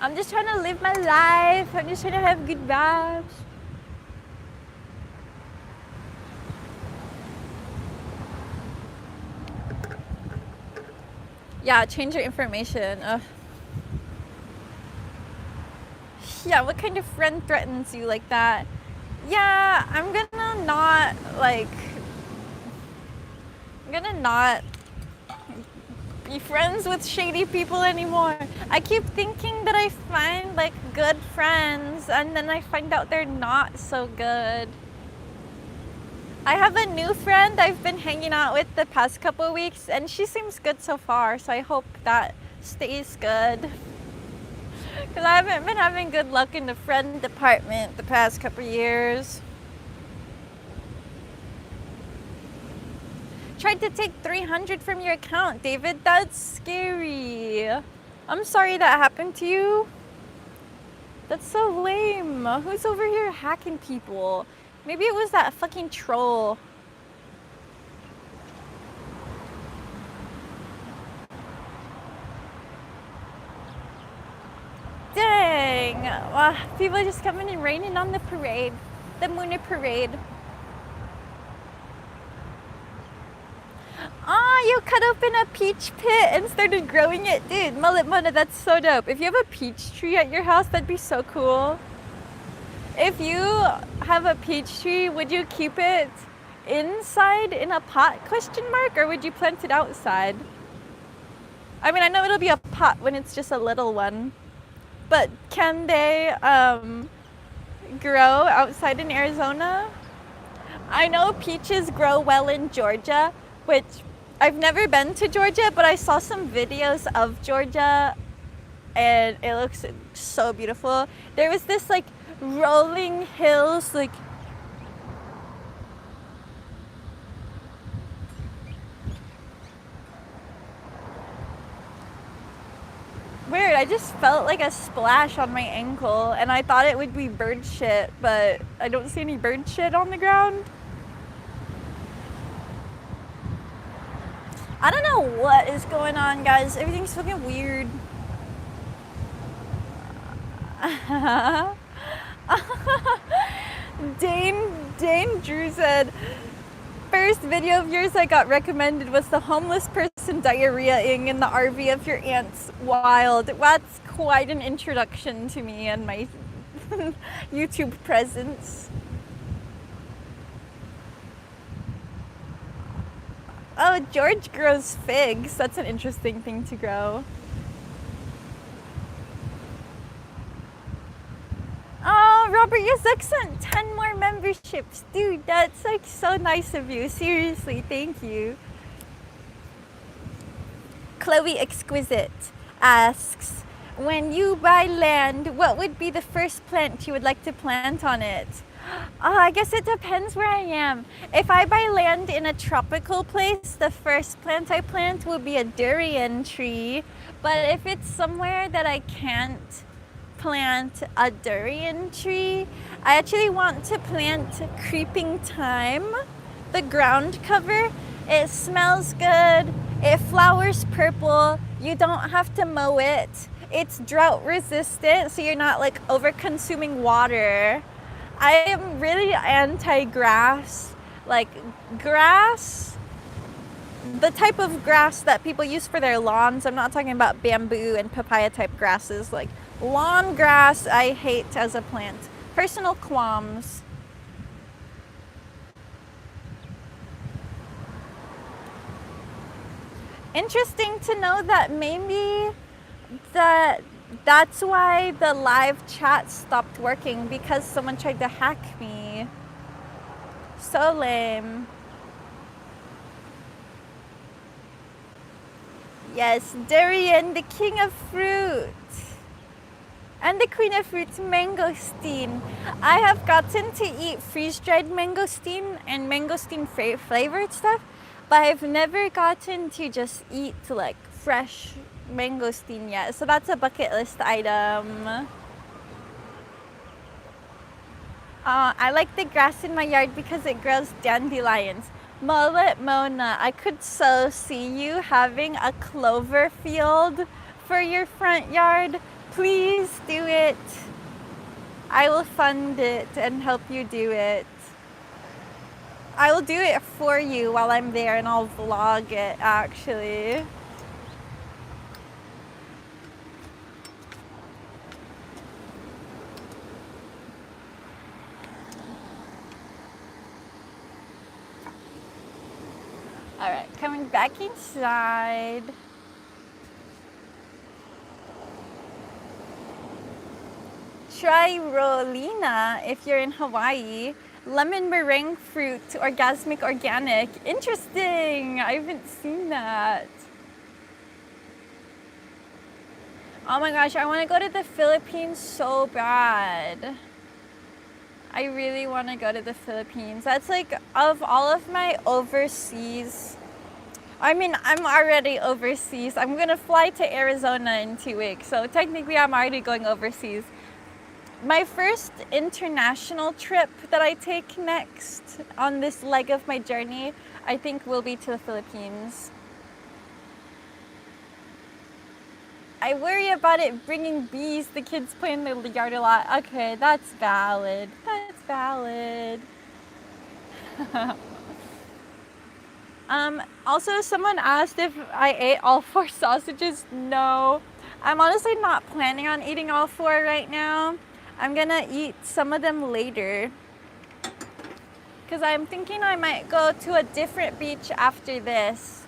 I'm just trying to live my life. I'm just trying to have good vibes. Yeah, change your information. Ugh. Yeah, what kind of friend threatens you like that? Yeah, I'm gonna not be friends with shady people anymore. I keep thinking that I find like good friends, and then I find out they're not so good. I have a new friend I've been hanging out with the past couple of weeks, and she seems good so far, so I hope that stays good. Because I haven't been having good luck in the friend department the past couple of years. Tried to take 300 from your account, David. That's scary. I'm sorry that happened to you. That's so lame. Who's over here hacking people? Maybe it was that fucking troll. Dang. People are just coming and raining on the parade. The Moon Parade. You cut open a peach pit and started growing it. Dude, Mullet Mona, that's so dope. If you have a peach tree at your house, that'd be so cool. If you have a peach tree, would you keep it inside in a pot, ? Or would you plant it outside? I mean, I know it'll be a pot when it's just a little one, but can they grow outside in Arizona? I know peaches grow well in Georgia, which I've never been to Georgia, but I saw some videos of Georgia and it looks so beautiful. There was this like rolling hills, like weird. I just felt like a splash on my ankle and I thought it would be bird shit, but I don't see any bird shit on the ground. I don't know what is going on, guys. Everything's fucking weird. Dane Drew said, first video of yours I got recommended was the homeless person diarrheaing in the RV of your aunt's. Wild. That's quite an introduction to me and my YouTube presence. Oh, George grows figs. That's an interesting thing to grow. Oh, Robert Yazek sent 10 more memberships. Dude, that's like so nice of you. Seriously, thank you. Chloe Exquisite asks, when you buy land, what would be the first plant you would like to plant on it? Oh, I guess it depends where I am. If I buy land in a tropical place, the first plant I plant will be a durian tree. But if it's somewhere that I can't plant a durian tree, I actually want to plant creeping thyme, the ground cover. It smells good, it flowers purple, you don't have to mow it, it's drought resistant, so you're not like over consuming water. I am really anti-grass. Like grass, the type of grass that people use for their lawns. I'm not talking about bamboo and papaya type grasses. Like lawn grass, I hate as a plant. Personal qualms. Interesting to know that maybe that's why the live chat stopped working, because someone tried to hack me. So lame. Yes, durian, the king of fruit. And the queen of fruits, mangosteen. I have gotten to eat freeze-dried mangosteen and mangosteen flavored stuff, but I've never gotten to just eat like fresh mangosteen yet. So that's a bucket list item. I like the grass in my yard because it grows dandelions. Mullet Mona, I could so see you having a clover field for your front yard. Please do it. I will fund it and help you do it. I will do it for you while I'm there, and I'll vlog it actually. All right, coming back inside. Try Rolina if you're in Hawaii. Lemon meringue fruit, orgasmic organic. Interesting, I haven't seen that. Oh my gosh, I want to go to the Philippines so bad. I really want to go to the Philippines. That's like, of all of my overseas, I mean, I'm already overseas. I'm gonna fly to Arizona in 2 weeks, so technically I'm already going overseas. My first international trip that I take next on this leg of my journey, I think will be to the Philippines. I worry about it bringing bees. The kids play in the yard a lot. Okay, that's valid. That's valid. Also, someone asked if I ate all 4 sausages. No, I'm honestly not planning on eating all 4 right now. I'm gonna eat some of them later, because I'm thinking I might go to a different beach after this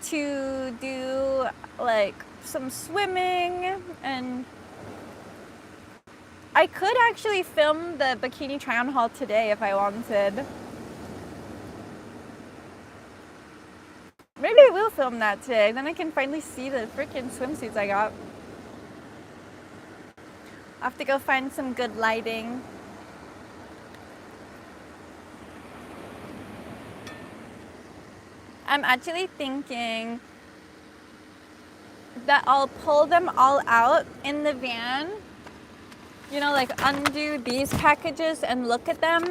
to do like some swimming, and I could actually film the bikini try-on haul today if I wanted. Maybe I will film that today, then I can finally see the freaking swimsuits I got. I have to go find some good lighting. I'm actually thinking that I'll pull them all out in the van, you know, like undo these packages and look at them.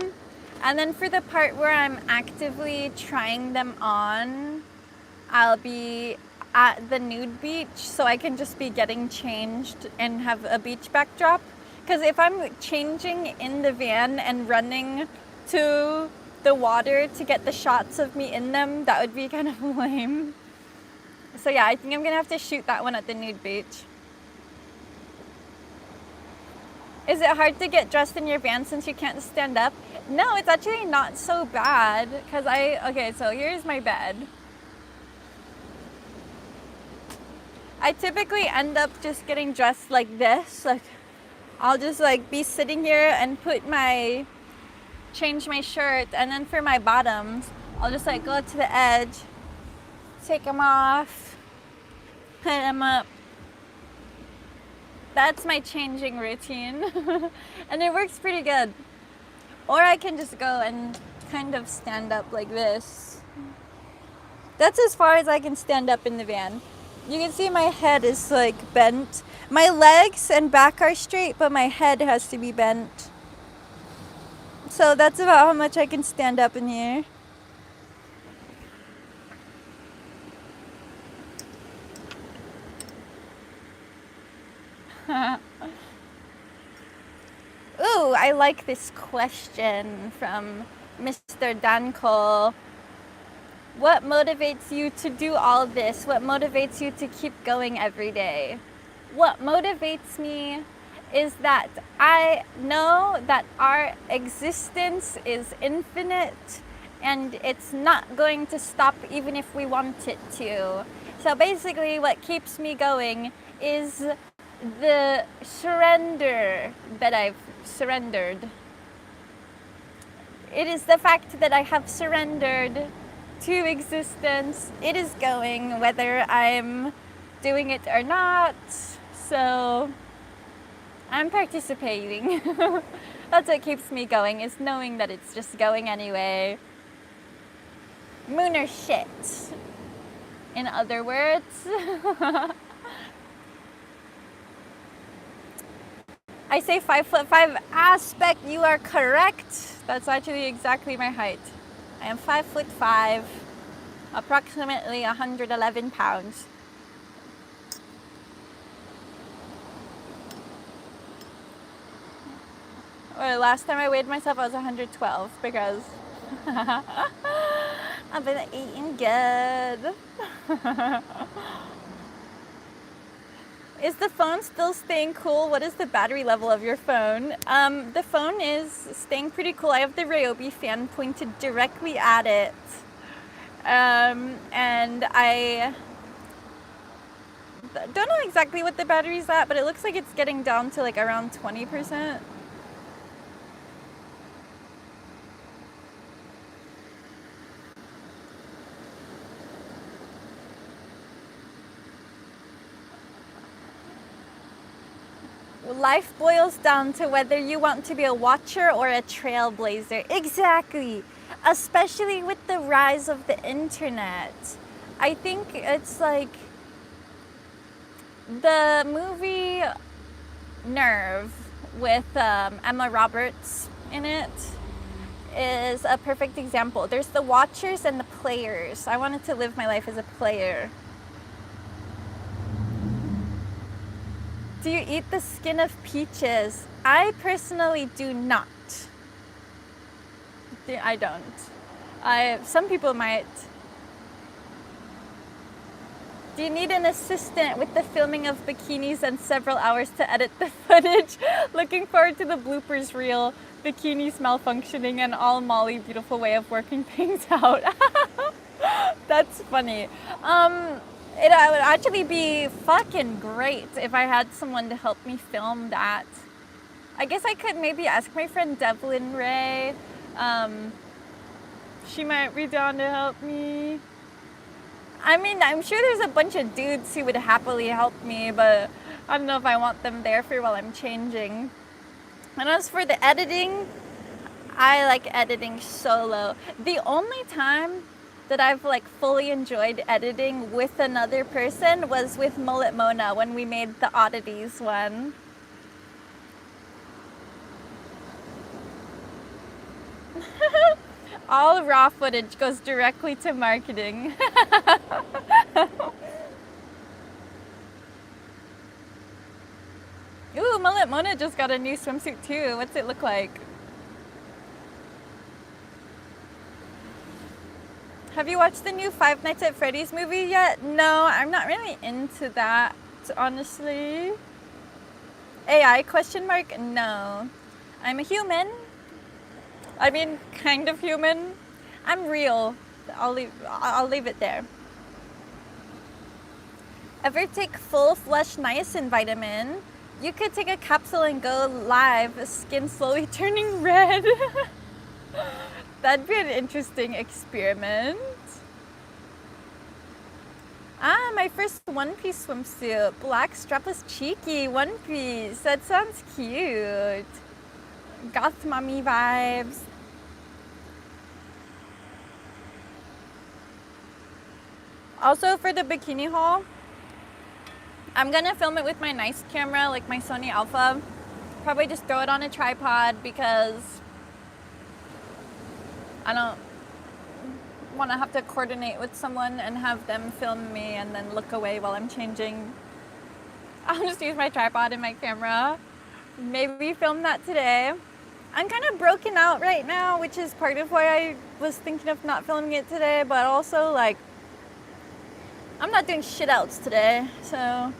And then for the part where I'm actively trying them on, I'll be at the nude beach, so I can just be getting changed and have a beach backdrop. Because if I'm changing in the van and running to the water to get the shots of me in them, that would be kind of lame. So yeah, I think I'm gonna have to shoot that one at the nude beach. Is it hard to get dressed in your van since you can't stand up? No, it's actually not so bad because okay, so here's my bed. I typically end up just getting dressed like this. Like, I'll just like be sitting here and change my shirt, and then for my bottoms, I'll just like go to the edge, take them off, put them up. That's my changing routine. And it works pretty good. Or I can just go and kind of stand up like this. That's as far as I can stand up in the van. You can see my head is like bent. My legs and back are straight, but my head has to be bent. So that's about how much I can stand up in here. Ooh, I like this question from Mr. Danko. What motivates you to do all this? What motivates you to keep going every day? What motivates me is that I know that our existence is infinite and it's not going to stop even if we want it to. So basically what keeps me going is the surrender that I've surrendered. It is the fact that I have surrendered to existence. It is going whether I'm doing it or not. So I'm participating. That's what keeps me going, is knowing that it's just going anyway. Mooner shit, in other words. I say 5'5" aspect, you are correct. That's actually exactly my height. I am 5'5", approximately 111 pounds. Well, last time I weighed myself, I was 112 because I've been eating good. Is the phone still staying cool? What is the battery level of your phone? The phone is staying pretty cool. I have the Ryobi fan pointed directly at it. And I don't know exactly what the battery's at, but it looks like it's getting down to like around 20%. Life boils down to whether you want to be a watcher or a trailblazer. Exactly. Especially with the rise of the internet. I think it's like the movie Nerve with Emma Roberts in it is a perfect example. There's the watchers and the players. I wanted to live my life as a player. Do you eat the skin of peaches? I personally do not. I don't. Some people might. Do you need an assistant with the filming of bikinis and several hours to edit the footage? Looking forward to the bloopers reel, bikinis malfunctioning, and all Molly beautiful way of working things out. That's funny. It would actually be fucking great if I had someone to help me film that. I guess I could maybe ask my friend Devlin Ray. She might be down to help me. I mean, I'm sure there's a bunch of dudes who would happily help me, but I don't know if I want them there for while I'm changing. And as for the editing, I like editing solo. The only time that I've like fully enjoyed editing with another person was with Mullet Mona when we made the oddities one. All raw footage goes directly to marketing. Ooh, Mullet Mona just got a new swimsuit too. What's it look like? Have you watched the new Five Nights at Freddy's movie yet? No, I'm not really into that, honestly. AI question mark? No. I'm a human. I mean, kind of human. I'm real. I'll leave it there. Ever take full flesh niacin vitamin? You could take a capsule and go live, skin slowly turning red. That'd be an interesting experiment. Ah, my first one-piece swimsuit. Black strapless cheeky one-piece. That sounds cute. Goth mommy vibes. Also for the bikini haul, I'm gonna film it with my nice camera, like my Sony Alpha. Probably just throw it on a tripod because I don't want to have to coordinate with someone and have them film me and then look away while I'm changing. I'll just use my tripod and my camera. Maybe film that today. I'm kind of broken out right now, which is part of why I was thinking of not filming it today, but also like I'm not doing shit else today, so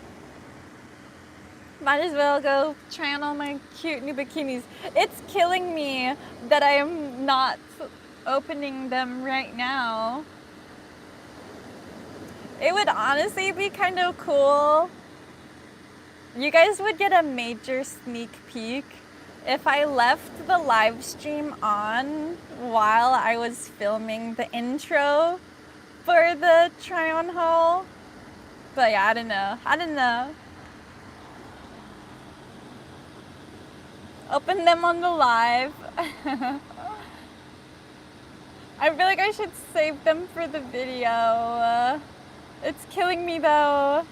might as well go try on all my cute new bikinis. It's killing me that I am not opening them right now. It would honestly be kind of cool. You guys would get a major sneak peek if I left the live stream on while I was filming the intro for the try on haul. But yeah, I don't know. Open them on the live. I feel like I should save them for the video. It's killing me though.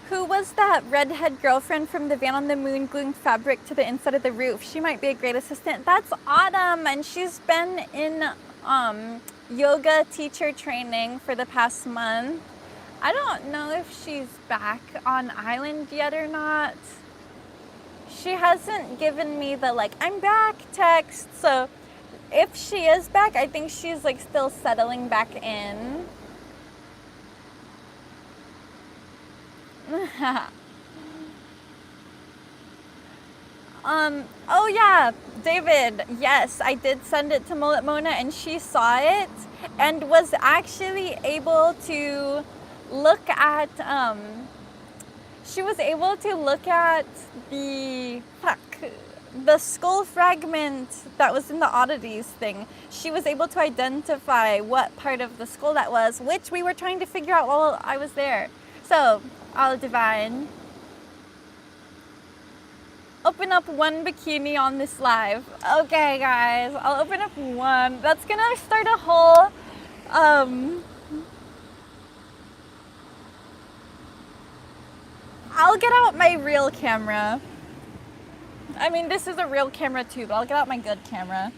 Who was that redhead girlfriend from the van on the moon gluing fabric to the inside of the roof? She might be a great assistant. That's Autumn, and she's been in yoga teacher training for the past month. I don't know if she's back on island yet or not. She hasn't given me the like, I'm back text. So if she is back, I think she's like still settling back in. Oh yeah, David, yes, I did send it to Mullet Mona and she saw it and was actually able to look at, she was able to look at the skull fragment that was in the oddities thing. She was able to identify what part of the skull that was, which we were trying to figure out while I was there. So, all divine. Open up one bikini on this live. Okay, guys, I'll open up one. That's gonna start a whole, I'll get out my real camera. I mean, this is a real camera too, but I'll get out my good camera.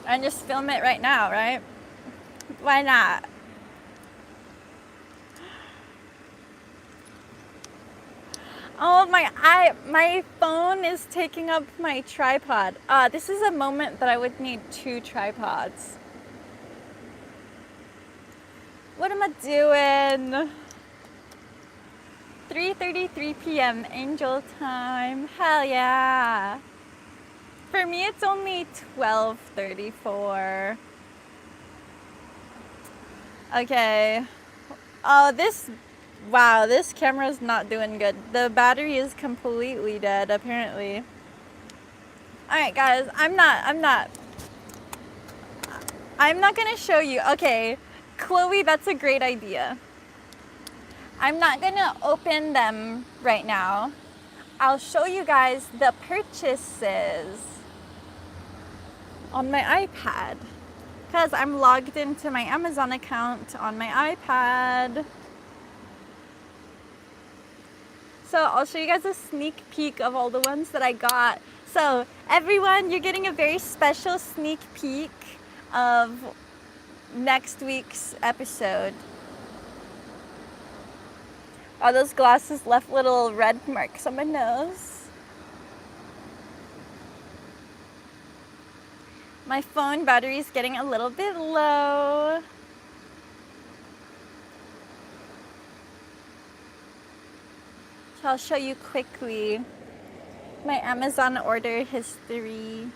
And just film it right now, right? Why not? Oh, my phone is taking up my tripod. This is a moment that I would need 2 tripods. What am I doing? 3:33 p.m. Angel time. Hell yeah. For me, it's only 12:34. Okay. Oh, wow, this camera's not doing good. The battery is completely dead, apparently. All right, guys, I'm not gonna show you. Okay, Chloe, that's a great idea. I'm not gonna open them right now. I'll show you guys the purchases on my iPad because I'm logged into my Amazon account on my iPad. So I'll show you guys a sneak peek of all the ones that I got. So everyone, you're getting a very special sneak peek of next week's episode. All those glasses left little red marks on my nose. My phone battery is getting a little bit low. So I'll show you quickly my Amazon order history.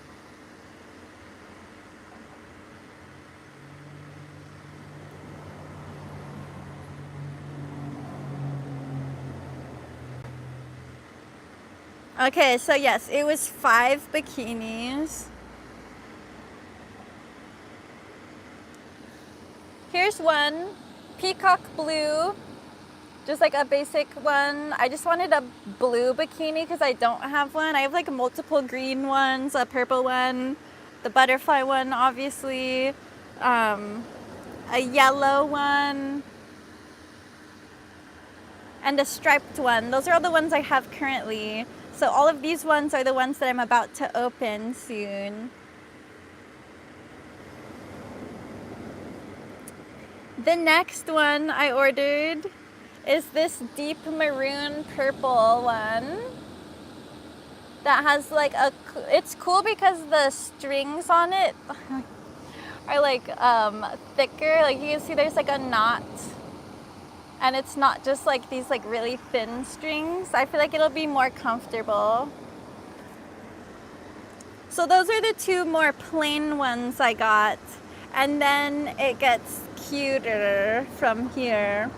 Okay, so yes, it was 5 bikinis. Here's one, peacock blue, just like a basic one. I just wanted a blue bikini because I don't have one. I have like multiple green ones, a purple one, the butterfly one, obviously, a yellow one, and a striped one. Those are all the ones I have currently. So all of these ones are the ones that I'm about to open soon. The next one I ordered is this deep maroon purple one that has like it's cool because the strings on it are like thicker. Like you can see there's like a knot. And it's not just like these like really thin strings. I feel like it'll be more comfortable. So those are the 2 more plain ones I got. And then it gets cuter from here.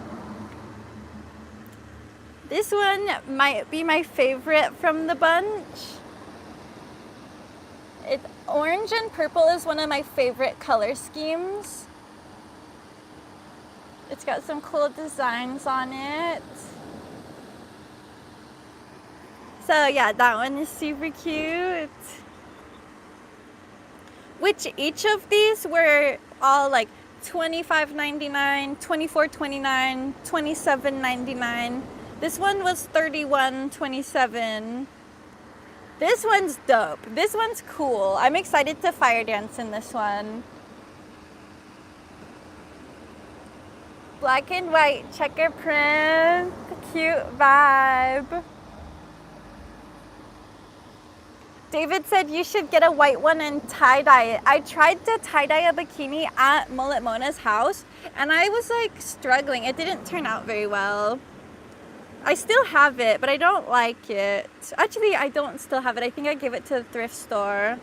This one might be my favorite from the bunch. Orange and purple is one of my favorite color schemes. It's got some cool designs on it. So yeah, that one is super cute. Which each of these were all like $25.99, $24.29, $27.99. This one was $31.27. This one's dope. This one's cool. I'm excited to fire dance in this one. Black and white checker print, cute vibe. David said you should get a white one and tie-dye it. I tried to tie-dye a bikini at Mullet Mona's house and I was like struggling. It didn't turn out very well. I still have it, but I don't like it. Actually, I don't still have it. I think I gave it to the thrift store.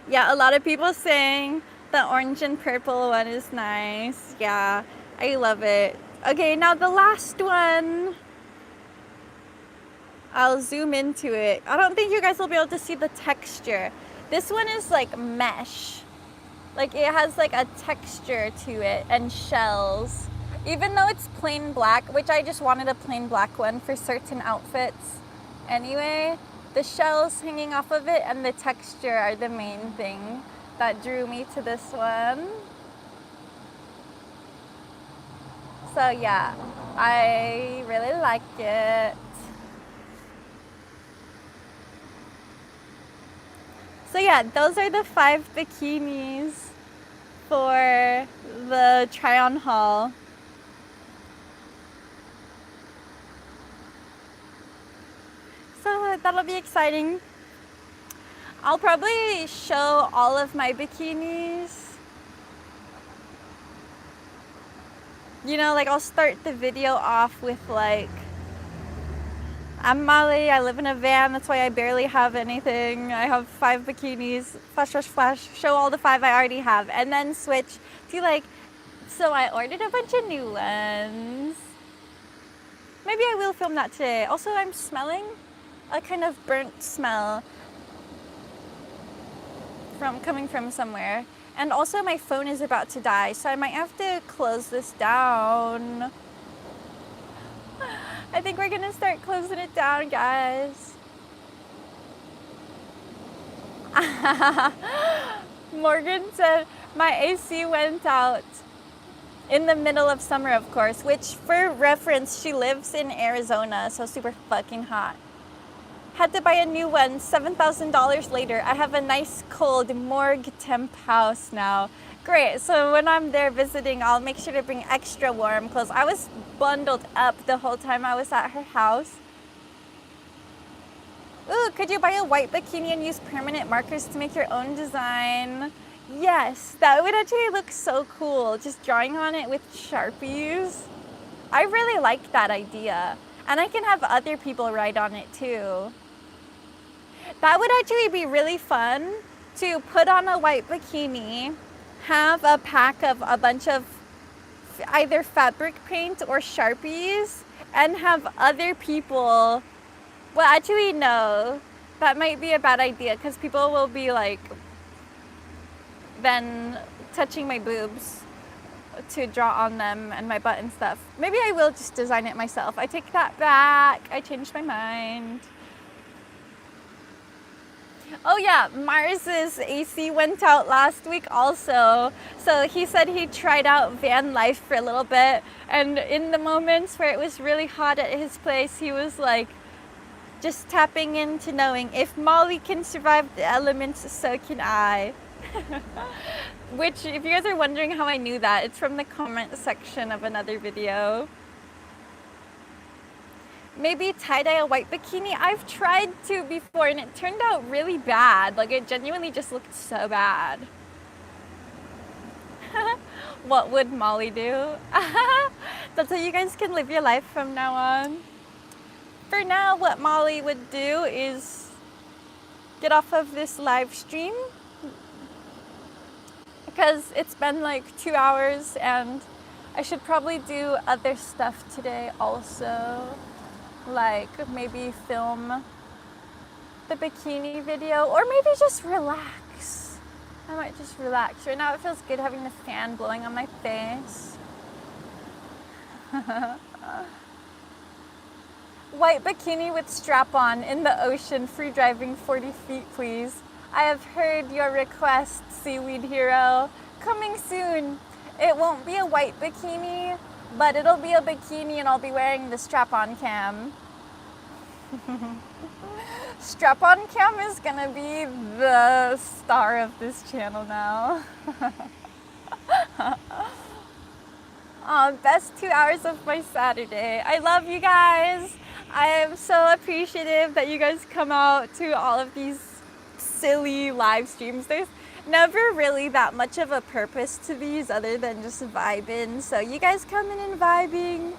Yeah, a lot of people saying the orange and purple one is nice. Yeah, I love it. Okay, now the last one. I'll zoom into it. I don't think you guys will be able to see the texture. This one is like mesh. Like it has like a texture to it and shells. Even though it's plain black, which I just wanted a plain black one for certain outfits. Anyway, the shells hanging off of it and the texture are the main thing that drew me to this one. So yeah, I really like it. So yeah, those are the 5 bikinis for the try-on haul. So that'll be exciting. I'll probably show all of my bikinis. You know, like I'll start the video off with like, I'm Molly, I live in a van, that's why I barely have anything. I have 5 bikinis, flash, flash, flash, show all the 5 I already have, and then switch to like, so I ordered a bunch of new ones. Maybe I will film that today. Also, I'm smelling a kind of burnt smell coming from somewhere. And also my phone is about to die, so I might have to close this down. I think we're gonna start closing it down, guys. Morgan said my AC went out in the middle of summer, of course, which for reference, she lives in Arizona, so super fucking hot. Had to buy a new one, $7,000 later. I have a nice cold morgue temp house now. Great, so when I'm there visiting, I'll make sure to bring extra warm clothes. I was bundled up the whole time I was at her house. Ooh, could you buy a white bikini and use permanent markers to make your own design? Yes, that would actually look so cool, just drawing on it with Sharpies. I really like that idea. And I can have other people write on it too. That would actually be really fun to put on a white bikini, have a pack of a bunch of either fabric paint or Sharpies, and have other people, well, actually no, that might be a bad idea because people will be like then touching my boobs to draw on them and my butt and stuff. Maybe I will just design it myself. I take that back. I changed my mind. Oh yeah, Mars's AC went out last week also. So he said he tried out van life for a little bit, and in the moments where it was really hot at his place, he was like just tapping into knowing if Molly can survive the elements, so can I. Which, if you guys are wondering how I knew that, it's from the comment section of another video. Maybe tie-dye a white bikini. I've tried to before and it turned out really bad. Like, it genuinely just looked so bad. What would Molly do? That's how you guys can live your life from now on. For now, what Molly would do is get off of this live stream because it's been like 2 hours and I should probably do other stuff today also. Like maybe film the bikini video or maybe just relax. I might just relax. Right now it feels good having the fan blowing on my face. White bikini with strap-on in the ocean, free driving 40 feet please. I have heard your request, Seaweed Hero. Coming soon. It won't be a white bikini, but it'll be a bikini and I'll be wearing the strap-on cam. Strap-on cam is gonna be the star of this channel now. Oh, best 2 hours of my Saturday. I love you guys. I am so appreciative that you guys come out to all of these silly live streams. There's never really that much of a purpose to these other than just vibing. So you guys coming and vibing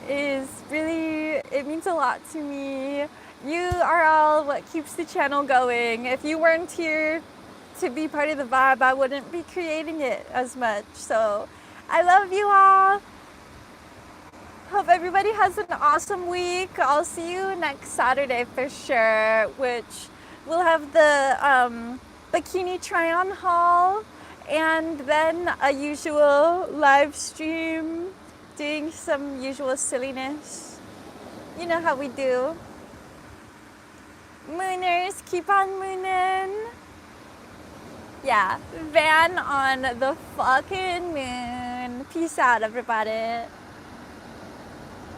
is really, it means a lot to me. You are all what keeps the channel going. If you weren't here to be part of the vibe, I wouldn't be creating it as much. So I love you all. Hope everybody has an awesome week. I'll see you next Saturday for sure, which we'll have the bikini try-on haul and then a usual live stream doing some usual silliness. You know how we do. Mooners, keep on mooning. Yeah, van on the fucking moon. Peace out, everybody.